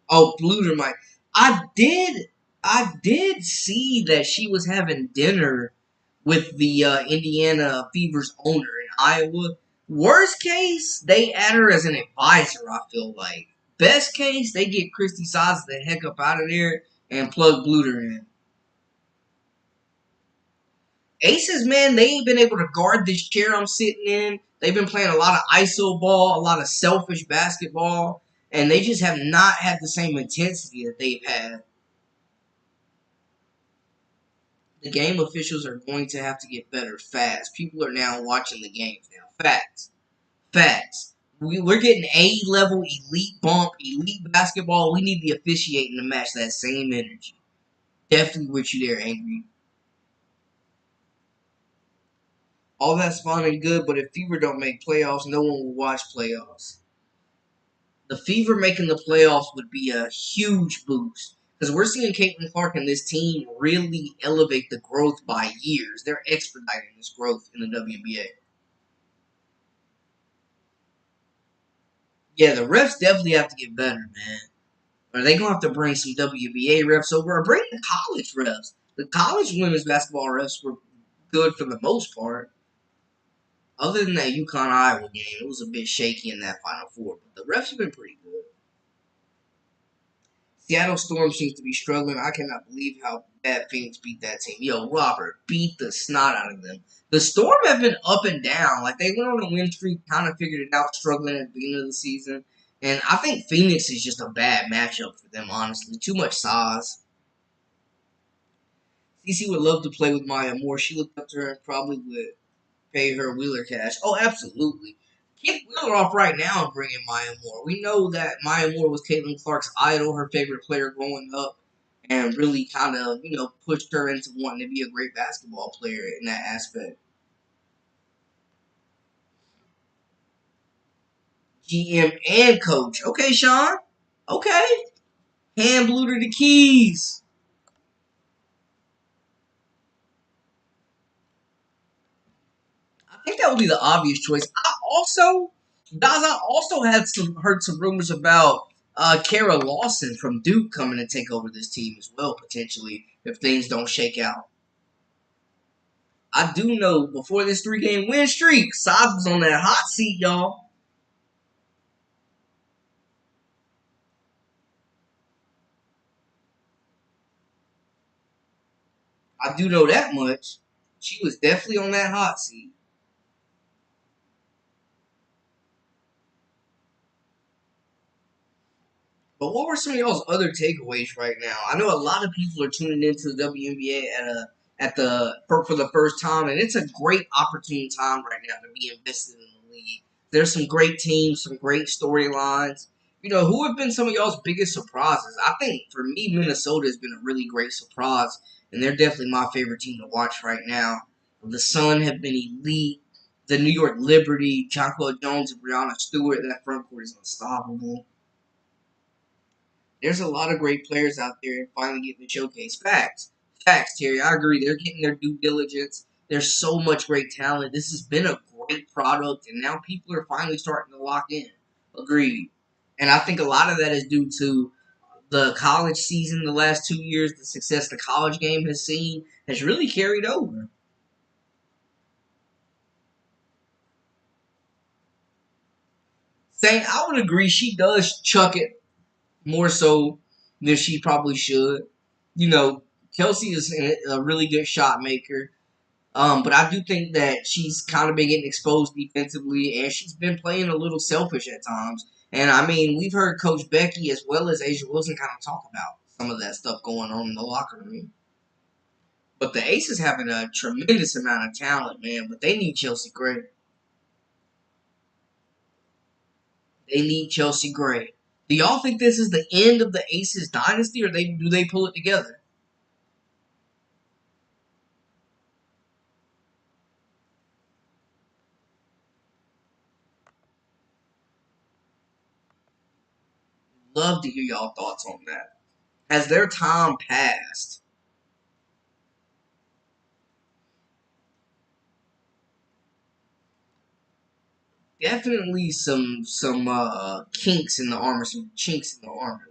Oh, Bluter might. I did see that she was having dinner with the Indiana Fever's owner in Iowa. Worst case, they add her as an advisor, I feel like. Best case, they get Christy Sides the heck up out of there and plug Bluter in. Aces, man, they ain't been able to guard this chair I'm sitting in. They've been playing a lot of ISO ball, a lot of selfish basketball, and they just have not had the same intensity that they've had. The game officials are going to have to get better fast. People are now watching the games now. Facts. Facts. We're getting A level, elite bump, elite basketball. We need the officiating to match that same energy. Definitely with you there, Angry. All that's fine and good, but if Fever don't make playoffs, no one will watch playoffs. The Fever making the playoffs would be a huge boost because we're seeing Caitlin Clark and this team really elevate the growth by years. They're expediting this growth in the WNBA. Yeah, the refs definitely have to get better, man. Or they gonna have to bring some WBA refs over, or bring the college refs. The college women's basketball refs were good for the most part. Other than that UConn Iowa game, it was a bit shaky in that Final Four, but the refs have been pretty good. Seattle Storm seems to be struggling. I cannot believe how bad Phoenix beat that team. Yo, Robert beat the snot out of them. The Storm have been up and down. Like, they went on a win streak, kind of figured it out, struggling at the beginning of the season. And I think Phoenix is just a bad matchup for them, honestly. Too much size. CC would love to play with Maya Moore. She looked up to her and probably would pay her Wheeler cash. Oh, absolutely. Kick Wheeler off right now and bring in Maya Moore. We know that Maya Moore was Caitlin Clark's idol, her favorite player growing up, and really kind of, pushed her into wanting to be a great basketball player in that aspect. GM and coach. Okay, Sean. Okay. Hand Bluter the keys. think that would be the obvious choice. I also had heard some rumors about Kara Lawson from Duke coming to take over this team as well, potentially, if things don't shake out. I do know before this 3-game win streak, Saab was on that hot seat, y'all. I do know that much. She was definitely on that hot seat. But what were some of y'all's other takeaways right now? I know a lot of people are tuning into the WNBA for the first time, and it's a great opportune time right now to be invested in the league. There's some great teams, some great storylines. Who have been some of y'all's biggest surprises? I think for me, Minnesota has been a really great surprise, and they're definitely my favorite team to watch right now. The Sun have been elite. The New York Liberty, Jonquel Jones, and Brianna Stewart, that front court is unstoppable. There's a lot of great players out there and finally getting to showcase. Facts. Facts, Terry. I agree. They're getting their due diligence. There's so much great talent. This has been a great product, and now people are finally starting to lock in. Agreed. And I think a lot of that is due to the college season the last 2 years. The success the college game has seen has really carried over. Saying I would agree, she does chuck it more so than she probably should. Kelsey is a really good shot maker. But I do think that she's kind of been getting exposed defensively, and she's been playing a little selfish at times. And I mean, we've heard Coach Becky as well as Asia Wilson kind of talk about some of that stuff going on in the locker room. But the Aces having a tremendous amount of talent, man. But they need Chelsea Gray. They need Chelsea Gray. Do y'all think this is the end of the Aces dynasty, or do they pull it together? Love to hear y'all thoughts on that. Has their time passed? Definitely some kinks in the armor, some chinks in the armor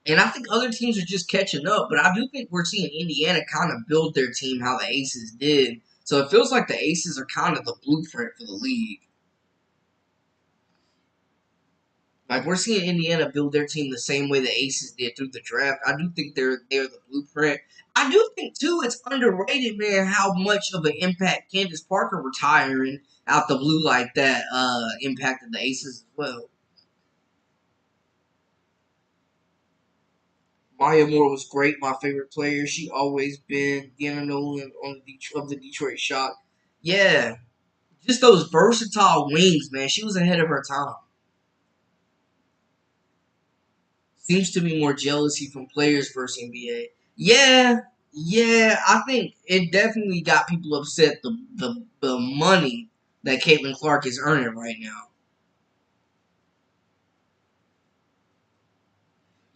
there. And I think other teams are just catching up, but I do think we're seeing Indiana kind of build their team how the Aces did. So it feels like the Aces are kind of the blueprint for the league. Like we're seeing Indiana build their team the same way the Aces did through the draft. I do think they're the blueprint. I do think too it's underrated, man, how much of an impact Candace Parker retiring out the blue like that impacted the Aces as well. Maya Moore was great, my favorite player. She always been Deanna Nolan on of the Detroit Shock. Yeah, just those versatile wings, man. She was ahead of her time. Seems to be more jealousy from players versus NBA. Yeah, yeah, I think it definitely got people upset the money that Caitlin Clark is earning right now.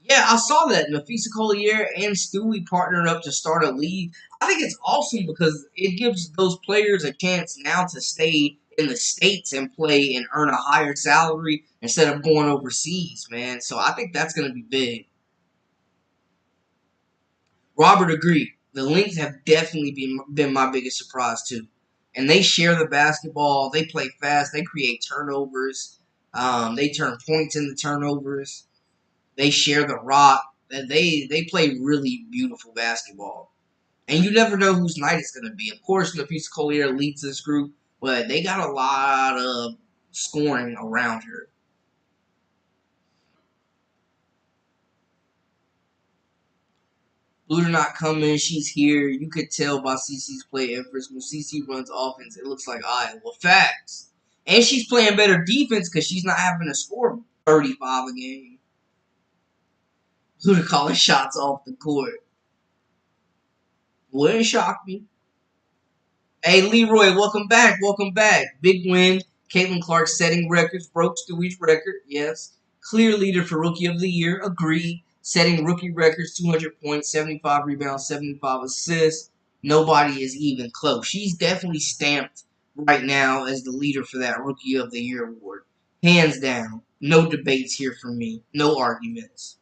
Yeah, I saw that Nafisa Collier and Stewie partnered up to start a league. I think it's awesome because it gives those players a chance now to stay in the States and play and earn a higher salary instead of going overseas, man. So I think that's going to be big. Robert agreed. The Lynx have definitely been my biggest surprise too. And they share the basketball. They play fast. They create turnovers. They turn points into turnovers. They share the rock. They play really beautiful basketball. And you never know whose night it's going to be. Of course, Nafisa Collier leads this group, but they got a lot of scoring around her. Blue not coming. She's here. You could tell by CC's play efforts. When CC runs offense, it looks like Iowa. Facts. And she's playing better defense because she's not having to score 35 a game. Luda calling shots off the court. Wouldn't shock me. Hey, Leroy, welcome back. Welcome back. Big win. Caitlin Clark setting records. Broke Stewie's record. Yes. Clear leader for Rookie of the Year. Agreed. Setting rookie records 200 points, 75 rebounds, 75 assists. Nobody is even close. She's definitely stamped right now as the leader for that Rookie of the Year award. Hands down. No debates here for me. No arguments.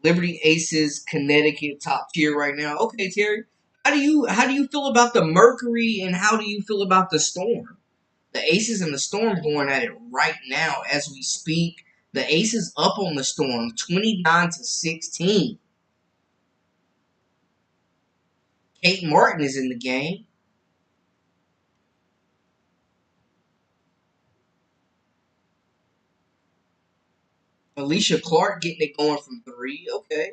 Liberty Aces, Connecticut, top tier right now. Okay, Terry. How do you feel about the Mercury and how do you feel about the Storm? The Aces and the Storm going at it right now as we speak. The Aces up on the Storm 29-16. Kate Martin is in the game. Alicia Clark getting it going from three. Okay.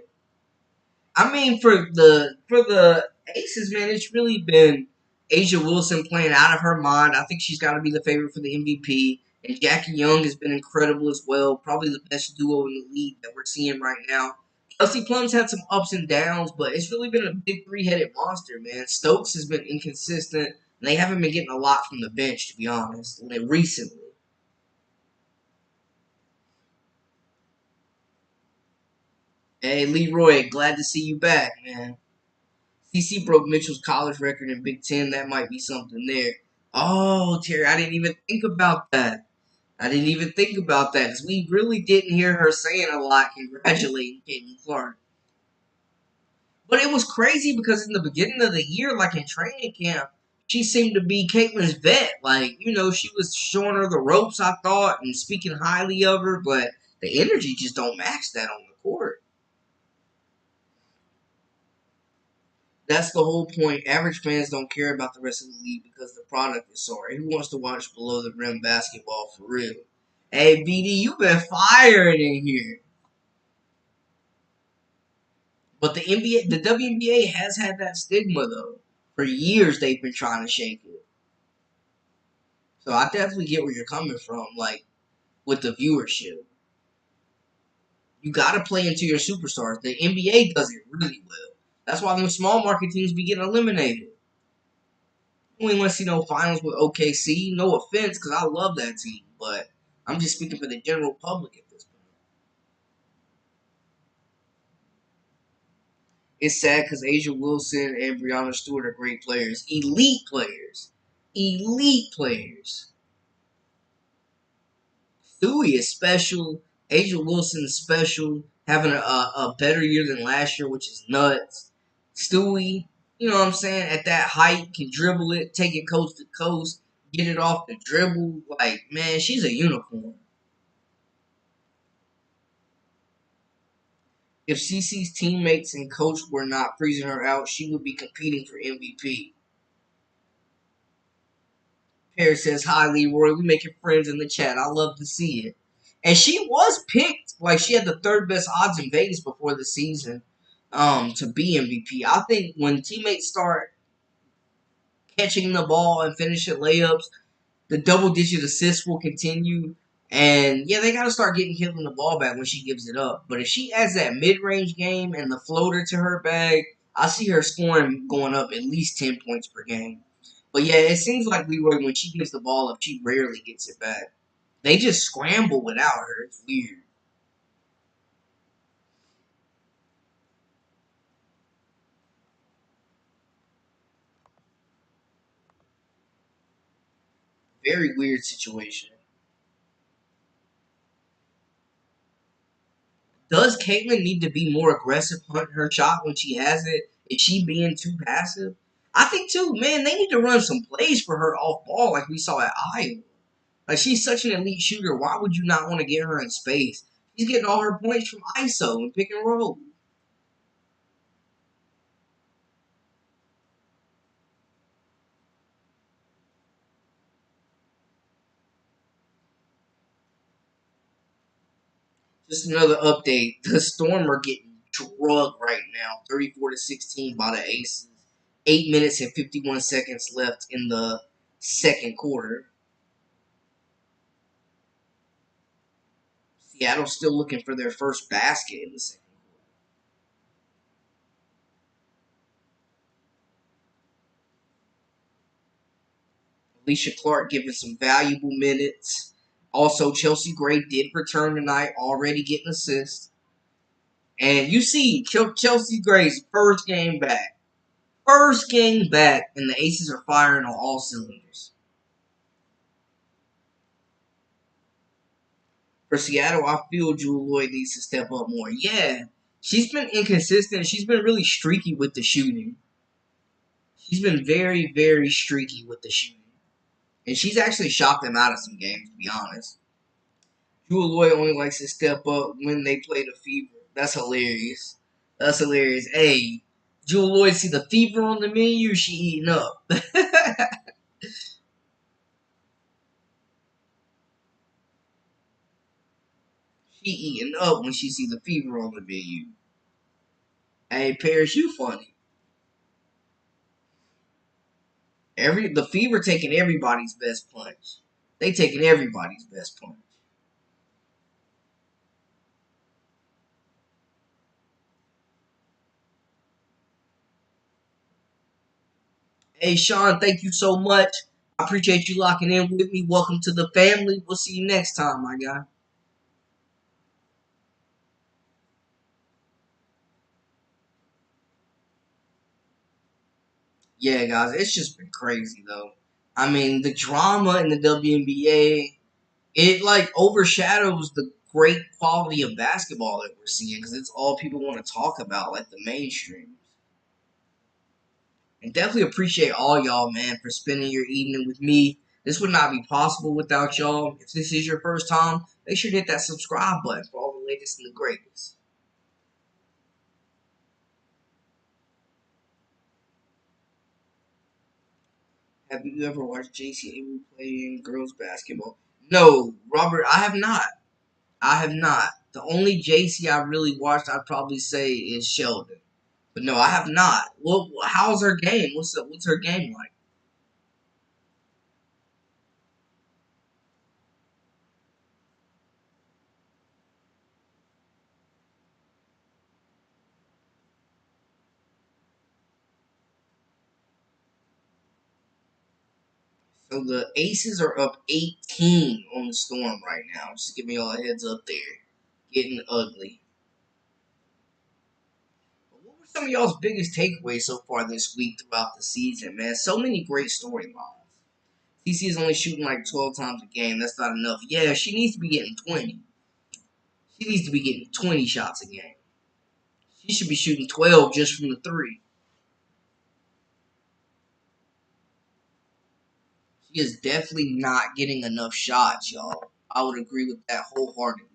I mean, for the Aces, man, it's really been Asia Wilson playing out of her mind. I think she's got to be the favorite for the MVP. And Jackie Young has been incredible as well. Probably the best duo in the league that we're seeing right now. Kelsey Plum's had some ups and downs, but it's really been a big three-headed monster, man. Stokes has been inconsistent, and they haven't been getting a lot from the bench, to be honest, like recently. Hey, Leroy, glad to see you back, man. CC broke Mitchell's college record in Big Ten. That might be something there. Oh, Terry, I didn't even think about that. I didn't even think about that because we really didn't hear her saying a lot congratulating Caitlin Clark. But it was crazy because in the beginning of the year, like in training camp, she seemed to be Caitlin's vet. Like, she was showing her the ropes, I thought, and speaking highly of her, but the energy just don't match that on the court. That's the whole point. Average fans don't care about the rest of the league because the product is sorry. Who wants to watch below the rim basketball for real? Hey, BD, you been fired in here. But the NBA, the WNBA has had that stigma though. For years, they've been trying to shake it. So I definitely get where you're coming from. Like with the viewership, you got to play into your superstars. The NBA does it really well. That's why them small market teams be getting eliminated. We want to see no finals with OKC. No offense, because I love that team, but I'm just speaking for the general public at this point. It's sad because Asia Wilson and Brianna Stewart are great players, elite players, elite players. Stewie is special. Asia Wilson is special, having a better year than last year, which is nuts. Stewie, you know what I'm saying, at that height, can dribble it, take it coast to coast, get it off the dribble. Like, man, she's a unicorn. If CC's teammates and coach were not freezing her out, she would be competing for MVP. Paris says, hi, Leroy. We making friends in the chat. I love to see it. And she was picked, like she had the third best odds in Vegas before the season to be MVP. I think when teammates start catching the ball and finishing layups, the double-digit assists will continue. And yeah, they got to start getting Caitlin the ball back when she gives it up. But if she adds that mid-range game and the floater to her bag, I see her scoring going up at least 10 points per game. But yeah, it seems like Leroy, when she gives the ball up, she rarely gets it back. They just scramble without her. It's weird. Very weird situation. Does Caitlyn need to be more aggressive hunting her shot when she has it? Is she being too passive? I think too, man, they need to run some plays for her off ball like we saw at Iowa. Like she's such an elite shooter. Why would you not want to get her in space? She's getting all her points from ISO and pick and roll. Just another update. The Storm are getting drugged right now, 34-16 by the Aces. 8 minutes and 51 seconds left in the second quarter. Seattle's still looking for their first basket in the second. Alicia Clark giving some valuable minutes. Also, Chelsea Gray did return tonight, already getting assists. And you see Chelsea Gray's first game back. First game back, and the Aces are firing on all cylinders. For Seattle, I feel Jewel Lloyd needs to step up more. Yeah, she's been inconsistent. She's been really streaky with the shooting. She's been very, very streaky with the shooting. And she's actually shot them out of some games, to be honest. Jewel Lloyd only likes to step up when they play the Fever. That's hilarious. That's hilarious. Hey, Jewel Lloyd see the Fever on the menu, she eating up. She eating up when she see the Fever on the menu. Hey, Paris, you funny. The Fever taking everybody's best punch. They taking everybody's best punch. Hey, Sean, thank you so much. I appreciate you locking in with me. Welcome to the family. We'll see you next time, my guy. Yeah, guys, it's just been crazy though. I mean, the drama in the WNBA, it like overshadows the great quality of basketball that we're seeing because it's all people want to talk about, like the mainstream. And definitely appreciate all y'all, man, for spending your evening with me. This would not be possible without y'all. If this is your first time, make sure to hit that subscribe button for all the latest and the greatest. Have you ever watched JC Avery play in girls basketball? No, Robert, I have not. I have not. The only JC I really watched, I'd probably say, is Sheldon. But no, I have not. Well, how's her game? What's her game like? So the Aces are up 18 on the Storm right now. Just giving y'all a heads up there. Getting ugly. But what were some of y'all's biggest takeaways so far this week throughout the season, man? So many great storylines. TC is only shooting like 12 times a game. That's not enough. Yeah, she needs to be getting 20. She needs to be getting 20 shots a game. She should be shooting 12 just from the three. She is definitely not getting enough shots, y'all. I would agree with that wholeheartedly.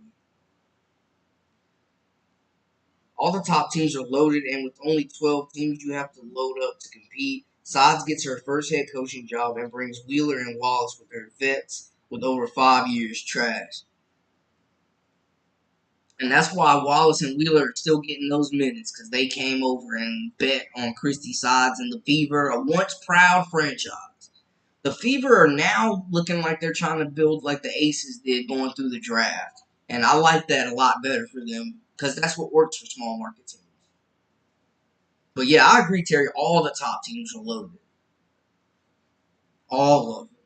All the top teams are loaded, and with only 12 teams, you have to load up to compete. Sods gets her first head coaching job and brings Wheeler and Wallace with her vets with over 5 years trash. And that's why Wallace and Wheeler are still getting those minutes because they came over and bet on Christy Sods and the Fever, a once proud franchise. The Fever are now looking like they're trying to build like the Aces did going through the draft. And I like that a lot better for them because that's what works for small market teams. But yeah, I agree, Terry. All the top teams are loaded. All of them.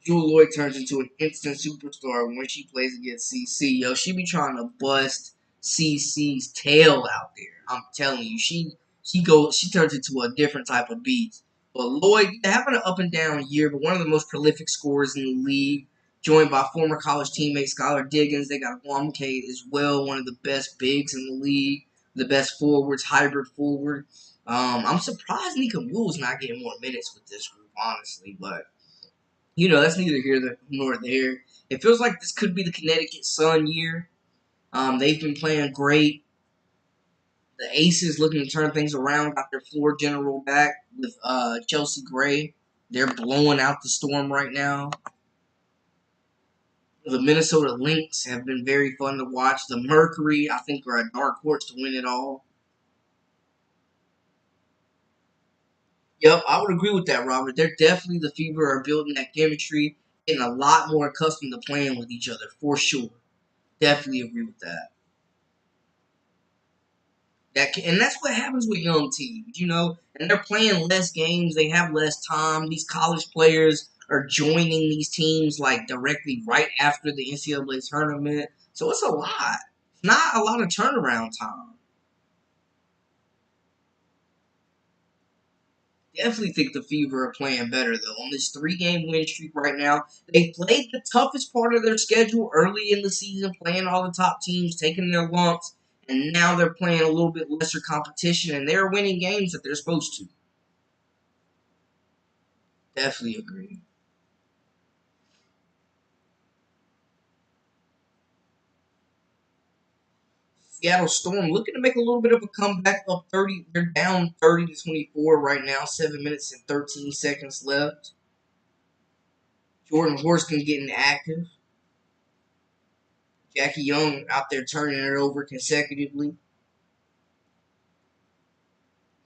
Jewel Lloyd turns into an instant superstar when she plays against CC. Yo, she be trying to bust CC's tail out there. I'm telling you, she turns into a different type of beast. But Lloyd having an up and down year, but one of the most prolific scorers in the league, joined by former college teammate Skylar Diggins. They got Wamke as well, one of the best bigs in the league, the best forwards, hybrid forward. I'm surprised Nika Mule's not getting more minutes with this group, honestly, but that's neither here nor there. It feels like this could be the Connecticut Sun year. They've been playing great. The Aces looking to turn things around. Got their floor general back with Chelsea Gray. They're blowing out the Storm right now. The Minnesota Lynx have been very fun to watch. The Mercury, I think, are a dark horse to win it all. Yep, I would agree with that, Robert. They're definitely the Fever are building that chemistry, getting a lot more accustomed to playing with each other, for sure. Definitely agree with that. And that's what happens with young teams, and they're playing less games. They have less time. These college players are joining these teams like directly right after the NCAA tournament. So it's a lot. It's not a lot of turnaround time. Definitely think the Fever are playing better though. On this 3-game win streak right now, they played the toughest part of their schedule early in the season, playing all the top teams, taking their lumps, and now they're playing a little bit lesser competition, and they're winning games that they're supposed to. Definitely agree. Seattle Storm looking to make a little bit of a comeback up 30. They're down 30 to 24 right now, 7 minutes and 13 seconds left. Jordan Horston getting active. Jackie Young out there turning it over consecutively.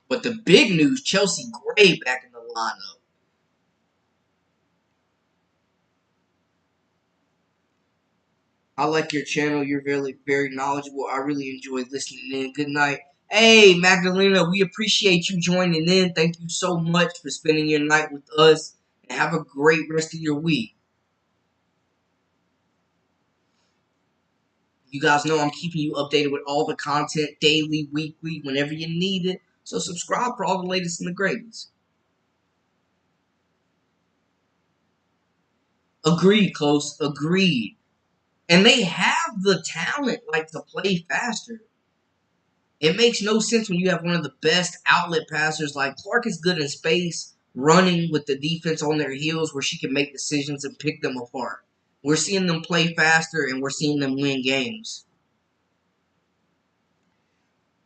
But the big news, Chelsea Gray back in the lineup. I like your channel. You're very, very knowledgeable. I really enjoy listening in. Good night. Hey, Magdalena, we appreciate you joining in. Thank you so much for spending your night with us. And have a great rest of your week. You guys know I'm keeping you updated with all the content daily, weekly, whenever you need it. So subscribe for all the latest and the greatest. Agreed, Close. Agreed. And they have the talent, like, to play faster. It makes no sense when you have one of the best outlet passers. Like, Clark is good in space, running with the defense on their heels where she can make decisions and pick them apart. We're seeing them play faster, and we're seeing them win games.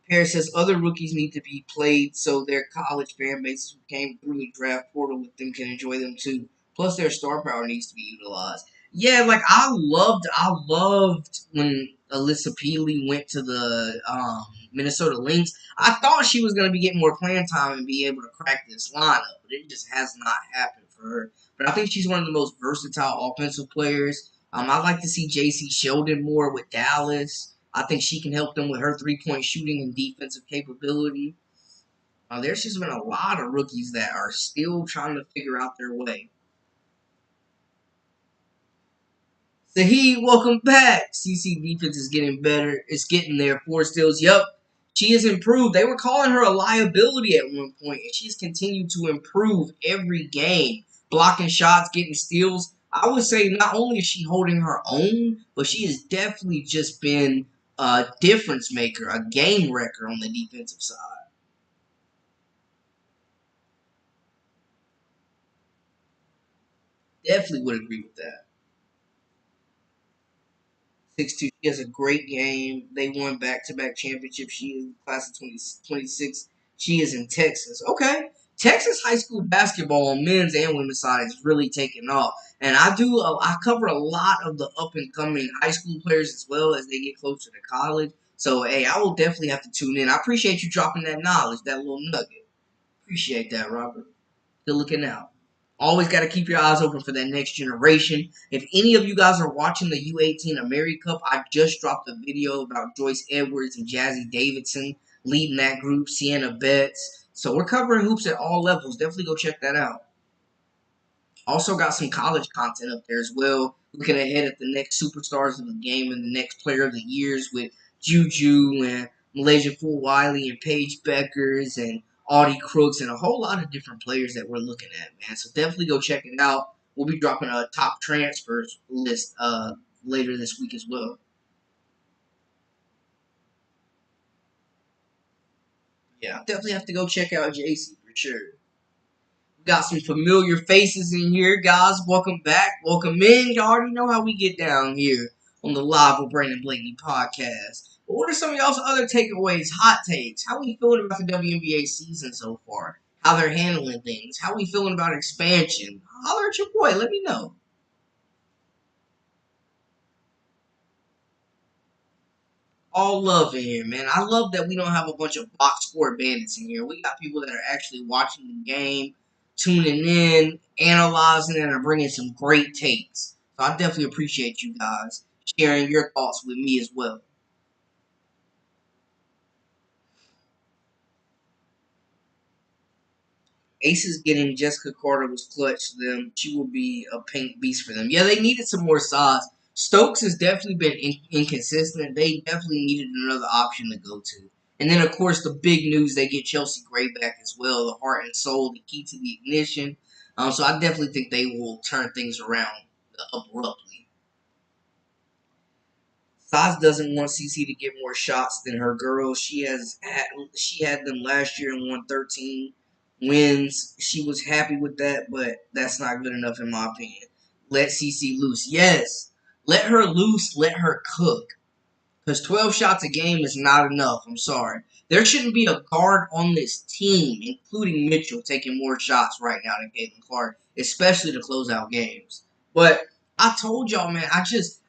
Harris says other rookies need to be played so their college fan bases who came through the draft portal with them can enjoy them too. Plus, their star power needs to be utilized. Yeah, like I loved when Alyssa Peely went to the Minnesota Lynx. I thought she was going to be getting more playing time and be able to crack this lineup, but it just has not happened for her. But I think she's one of the most versatile offensive players. I'd like to see J.C. Sheldon more with Dallas. I think she can help them with her 3-point shooting and defensive capability. There's just been a lot of rookies that are still trying to figure out their way. Saheed, welcome back. CC defense is getting better. It's getting there. 4 steals. Yep. She has improved. They were calling her a liability at one point, and she's continued to improve every game. Blocking shots, getting steals. I would say not only is she holding her own, but she has definitely just been a difference maker, a game wrecker on the defensive side. Definitely would agree with that. 6'2". She has a great game. They won back-to-back championships. She is class of 2026. She is in Texas. Okay. Texas high school basketball on men's and women's side is really taking off. And I cover a lot of the up-and-coming high school players as well as they get closer to college. So, hey, I will definitely have to tune in. I appreciate you dropping that knowledge, that little nugget. Appreciate that, Robert. Good looking out. Always got to keep your eyes open for that next generation. If any of you guys are watching the U18 America Cup, I just dropped a video about Joyce Edwards and Jazzy Davidson leading that group, Sienna Betts. So we're covering hoops at all levels. Definitely go check that out. Also got some college content up there as well. Looking ahead at the next superstars of the game and the next player of the years with Juju and Malaysia Full Wiley and Paige Beckers and Audie Crooks and a whole lot of different players that we're looking at, man. So definitely go check it out. We'll be dropping a top transfers list later this week as well. Yeah, definitely have to go check out JC for sure. Got some familiar faces in here, guys. Welcome back. Welcome in. You already know how we get down here on the Live with Brandon Blaney podcast. But what are some of y'all's other takeaways, hot takes? How we feeling about the WNBA season so far? How they're handling things? How we feeling about expansion? Holler at your boy. Let me know. All love in here, man. I love that we don't have a bunch of box score bandits in here. We got people that are actually watching the game, tuning in, analyzing, and are bringing some great takes. So I definitely appreciate you guys sharing your thoughts with me as well. Aces getting Jessica Carter was clutch to them. She will be a paint beast for them. Yeah, they needed some more size. Stokes has definitely been inconsistent. They definitely needed another option to go to. And then, of course, the big news, they get Chelsea Gray back as well, the heart and soul, the key to the ignition. So I definitely think they will turn things around abruptly. Saz doesn't want CC to get more shots than her girls. She had them last year and won 13 wins. She was happy with that, but that's not good enough in my opinion. Let CC loose. Yes. Let her loose, let her cook. Because 12 shots a game is not enough. I'm sorry. There shouldn't be a guard on this team, including Mitchell, taking more shots right now than Caitlin Clark, especially to close out games. But I told y'all, man,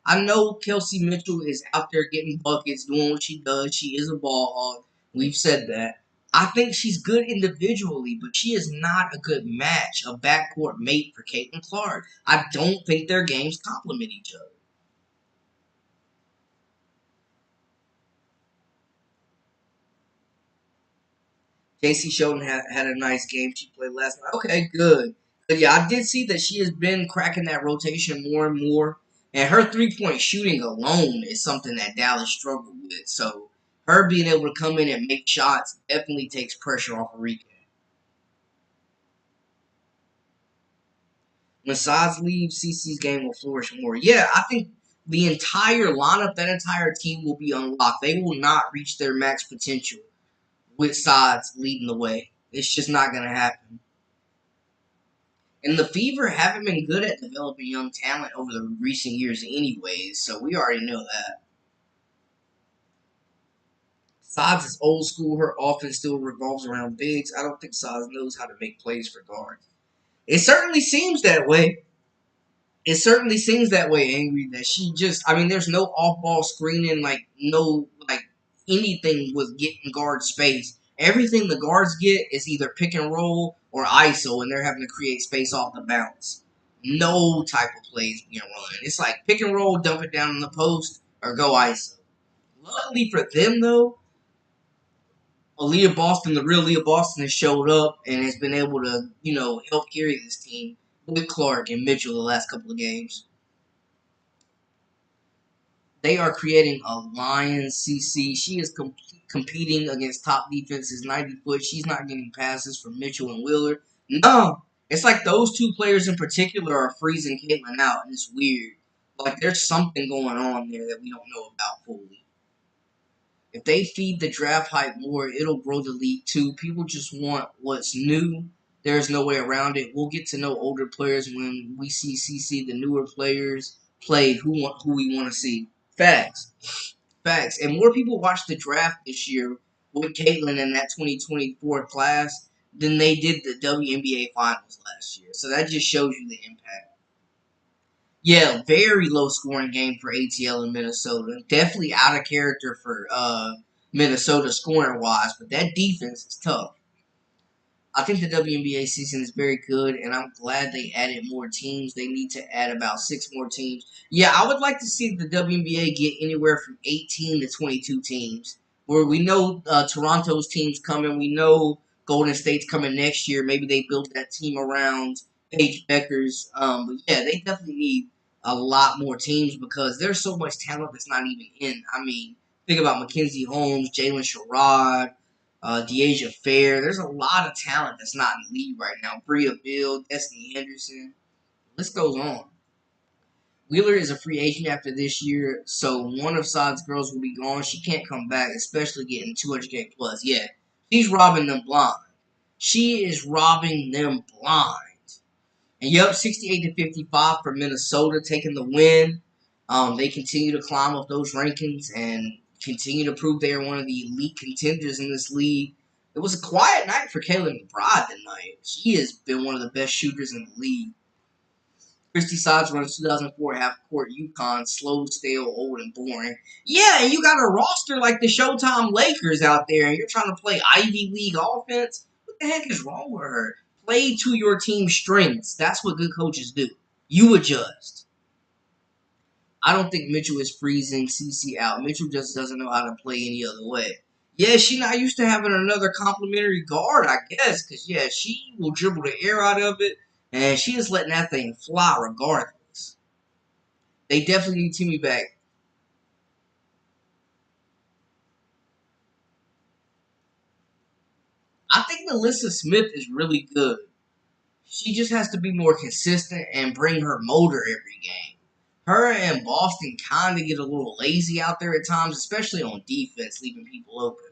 I know Kelsey Mitchell is out there getting buckets, doing what she does. She is a ball hog. We've said that. I think she's good individually, but she is not a good match, a backcourt mate for Caitlin Clark. I don't think their games complement each other. JC Shelton had a nice game. She played last night. Okay, good. But yeah, I did see that she has been cracking that rotation more and more. And her 3-point shooting alone is something that Dallas struggled with. So her being able to come in and make shots definitely takes pressure off of Rika. When Saz leaves, CC's game will flourish more. Yeah, I think the entire lineup, that entire team will be unlocked. They will not reach their max potential with Saz leading the way. It's just not going to happen. And the Fever haven't been good at developing young talent over the recent years anyways, so we already know that. Saz is old school. Her offense still revolves around bigs. I don't think Saz knows how to make plays for guards. It certainly seems that way. It certainly seems that way, Angry, that she just, I mean, there's no off-ball screening, anything with getting guard space. Everything the guards get is either pick and roll or ISO, and they're having to create space off the bounce. No type of plays being run. It's like pick and roll, dump it down in the post, or go ISO. Luckily for them, though, Aliyah Boston, the real Leah Boston, has showed up and has been able to, help carry this team with Clark and Mitchell the last couple of games. They are creating a lion CC. She is competing against top defenses, 90 foot. She's not getting passes from Mitchell and Wheeler. No. It's like those two players in particular are freezing Caitlin out, and it's weird. Like there's something going on there that we don't know about fully. If they feed the draft hype more, it'll grow the league too. People just want what's new. There's no way around it. We'll get to know older players when we see CC, the newer players, play who we want to see. Facts. Facts. And more people watched the draft this year with Caitlin in that 2024 class than they did the WNBA finals last year. So that just shows you the impact. Yeah, very low scoring game for ATL in Minnesota. Definitely out of character for Minnesota scoring wise, but that defense is tough. I think the WNBA season is very good, and I'm glad they added more teams. They need to add about 6 more teams. Yeah, I would like to see the WNBA get anywhere from 18 to 22 teams. Where we know Toronto's team's coming. We know Golden State's coming next year. Maybe they built that team around Paige Beckers. But yeah, they definitely need a lot more teams because there's so much talent that's not even in. I mean, think about Mackenzie Holmes, Jalen Sherrod, Deasia Fair. There's a lot of talent that's not in the league right now. Bria Bill, Destiny Henderson. List goes on. Wheeler is a free agent after this year, so one of Sod's girls will be gone. She can't come back, especially getting 200K plus. Yeah, she's robbing them blind. She is robbing them blind. And yep, 68 to 55 for Minnesota, taking the win. They continue to climb up those rankings and continue to prove they are one of the elite contenders in this league. It was a quiet night for Kayla McBride tonight. She has been one of the best shooters in the league. Christy Sods runs 2004 half-court UConn, slow, stale, old, and boring. Yeah, and you got a roster like the Showtime Lakers out there, and you're trying to play Ivy League offense? What the heck is wrong with her? Play to your team's strengths. That's what good coaches do. You adjust. I don't think Mitchell is freezing CC out. Mitchell just doesn't know how to play any other way. Yeah, she not used to having another complimentary guard, I guess, because, yeah, she will dribble the air out of it, and she is letting that thing fly regardless. They definitely need Timmy back. I think Melissa Smith is really good. She just has to be more consistent and bring her motor every game. Her and Boston kind of get a little lazy out there at times, especially on defense, leaving people open.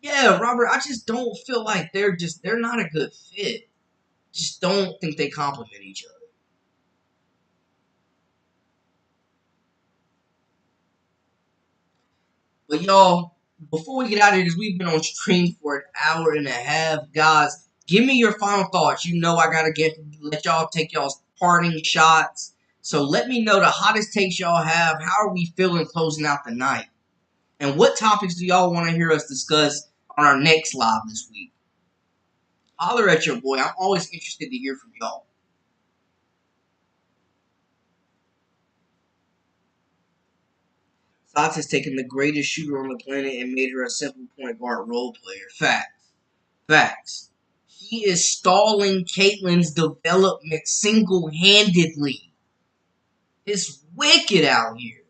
Yeah, Robert, I just don't feel like they're not a good fit. Just don't think they complement each other. But y'all, before we get out of here, because we've been on stream for an hour and a half, guys, give me your final thoughts. You know I gotta let y'all take y'all's parting shots. So let me know the hottest takes y'all have. How are we feeling closing out the night? And what topics do y'all want to hear us discuss on our next live this week? Holler at your boy. I'm always interested to hear from y'all. Sox has taken the greatest shooter on the planet and made her a simple point guard role player. Facts. Facts. He is stalling Caitlin's development single-handedly. It's wicked out here.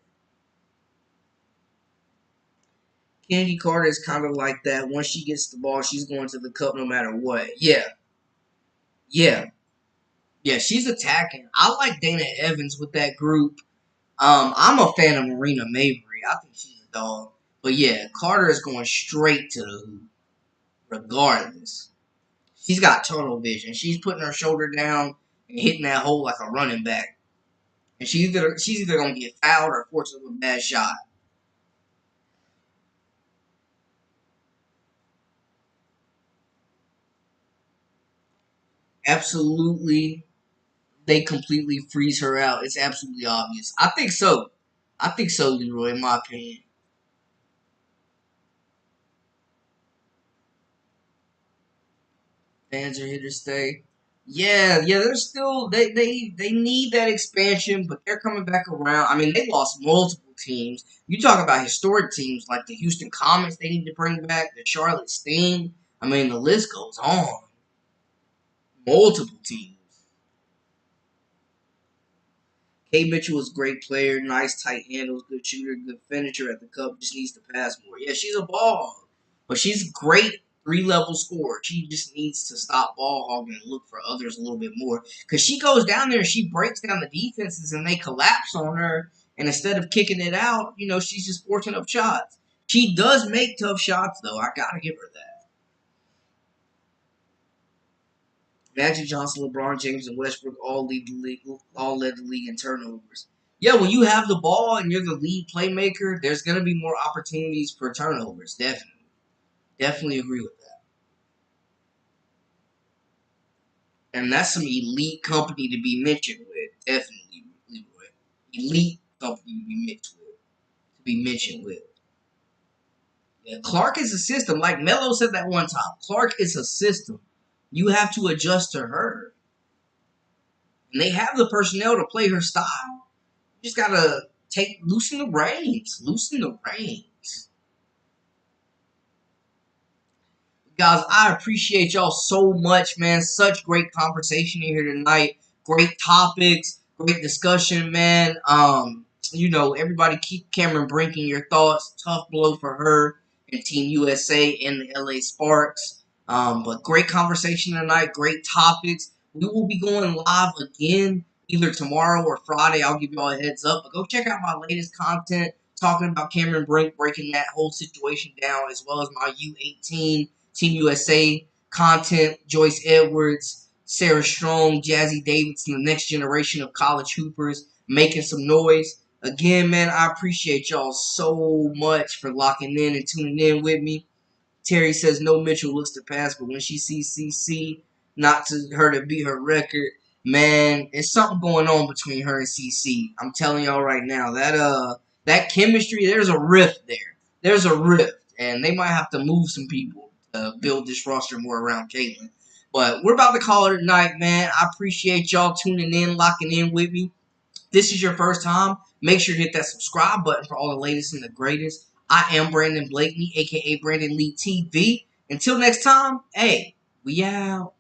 Kennedy Carter is kind of like that. Once she gets the ball, she's going to the cup no matter what. Yeah. Yeah. Yeah, she's attacking. I like Dana Evans with that group. I'm a fan of Marina Mabrey. I think she's a dog. But yeah, Carter is going straight to the hoop, regardless. She's got tunnel vision. She's putting her shoulder down and hitting that hole like a running back. And she's either gonna get fouled or forced with a bad shot. Absolutely, they completely freeze her out. It's absolutely obvious. I think so. I think so, Leroy. In my opinion, fans are here to stay. Yeah, yeah. They're still they need that expansion, but they're coming back around. I mean, they lost multiple teams. You talk about historic teams like the Houston Comets. They need to bring back the Charlotte Sting. I mean, the list goes on. Multiple teams. Kay Mitchell is a great player, nice tight handles, good shooter, good finisher at the cup. Just needs to pass more. Yeah, she's a ball hog, but she's a great three-level scorer. She just needs to stop ball hogging and look for others a little bit more. Because she goes down there and she breaks down the defenses and they collapse on her. And instead of kicking it out, she's just forcing up shots. She does make tough shots, though. I gotta give her that. Magic Johnson, LeBron James, and Westbrook all led the league in turnovers. Yeah, when you have the ball and you're the lead playmaker, there's gonna be more opportunities for turnovers. Definitely, definitely agree with that. And that's some elite company to be mentioned with. Definitely, Leroy. Elite company to be mixed with, to be mentioned with. Yeah, Clark is a system. Like Melo said that one time. Clark is a system. You have to adjust to her, and they have the personnel to play her style. You just gotta loosen the reins. Loosen the reins. Guys, I appreciate y'all so much, man. Such great conversation here tonight. Great topics, great discussion, man. Everybody keep Cameron Brink in your thoughts. Tough blow for her and Team USA and the LA Sparks. But great conversation tonight. Great topics. We will be going live again either tomorrow or Friday. I'll give you all a heads up. But go check out my latest content talking about Cameron Brink, breaking that whole situation down, as well as my U18 Team USA content, Joyce Edwards, Sarah Strong, Jazzy Davidson, the next generation of college hoopers making some noise. Again, man, I appreciate y'all so much for locking in and tuning in with me. Terry says no Mitchell looks to pass, but when she sees CC, not to her to beat her record, man, it's something going on between her and CC. I'm telling y'all right now, that chemistry, there's a rift there. There's a rift, and they might have to move some people to build this roster more around Caitlin. But we're about to call it a night, man. I appreciate y'all tuning in, locking in with me. this is your first time, make sure you hit that subscribe button for all the latest and the greatest. I am Brandon Blakeney, aka Brandon Lee TV. Until next time, hey, we out.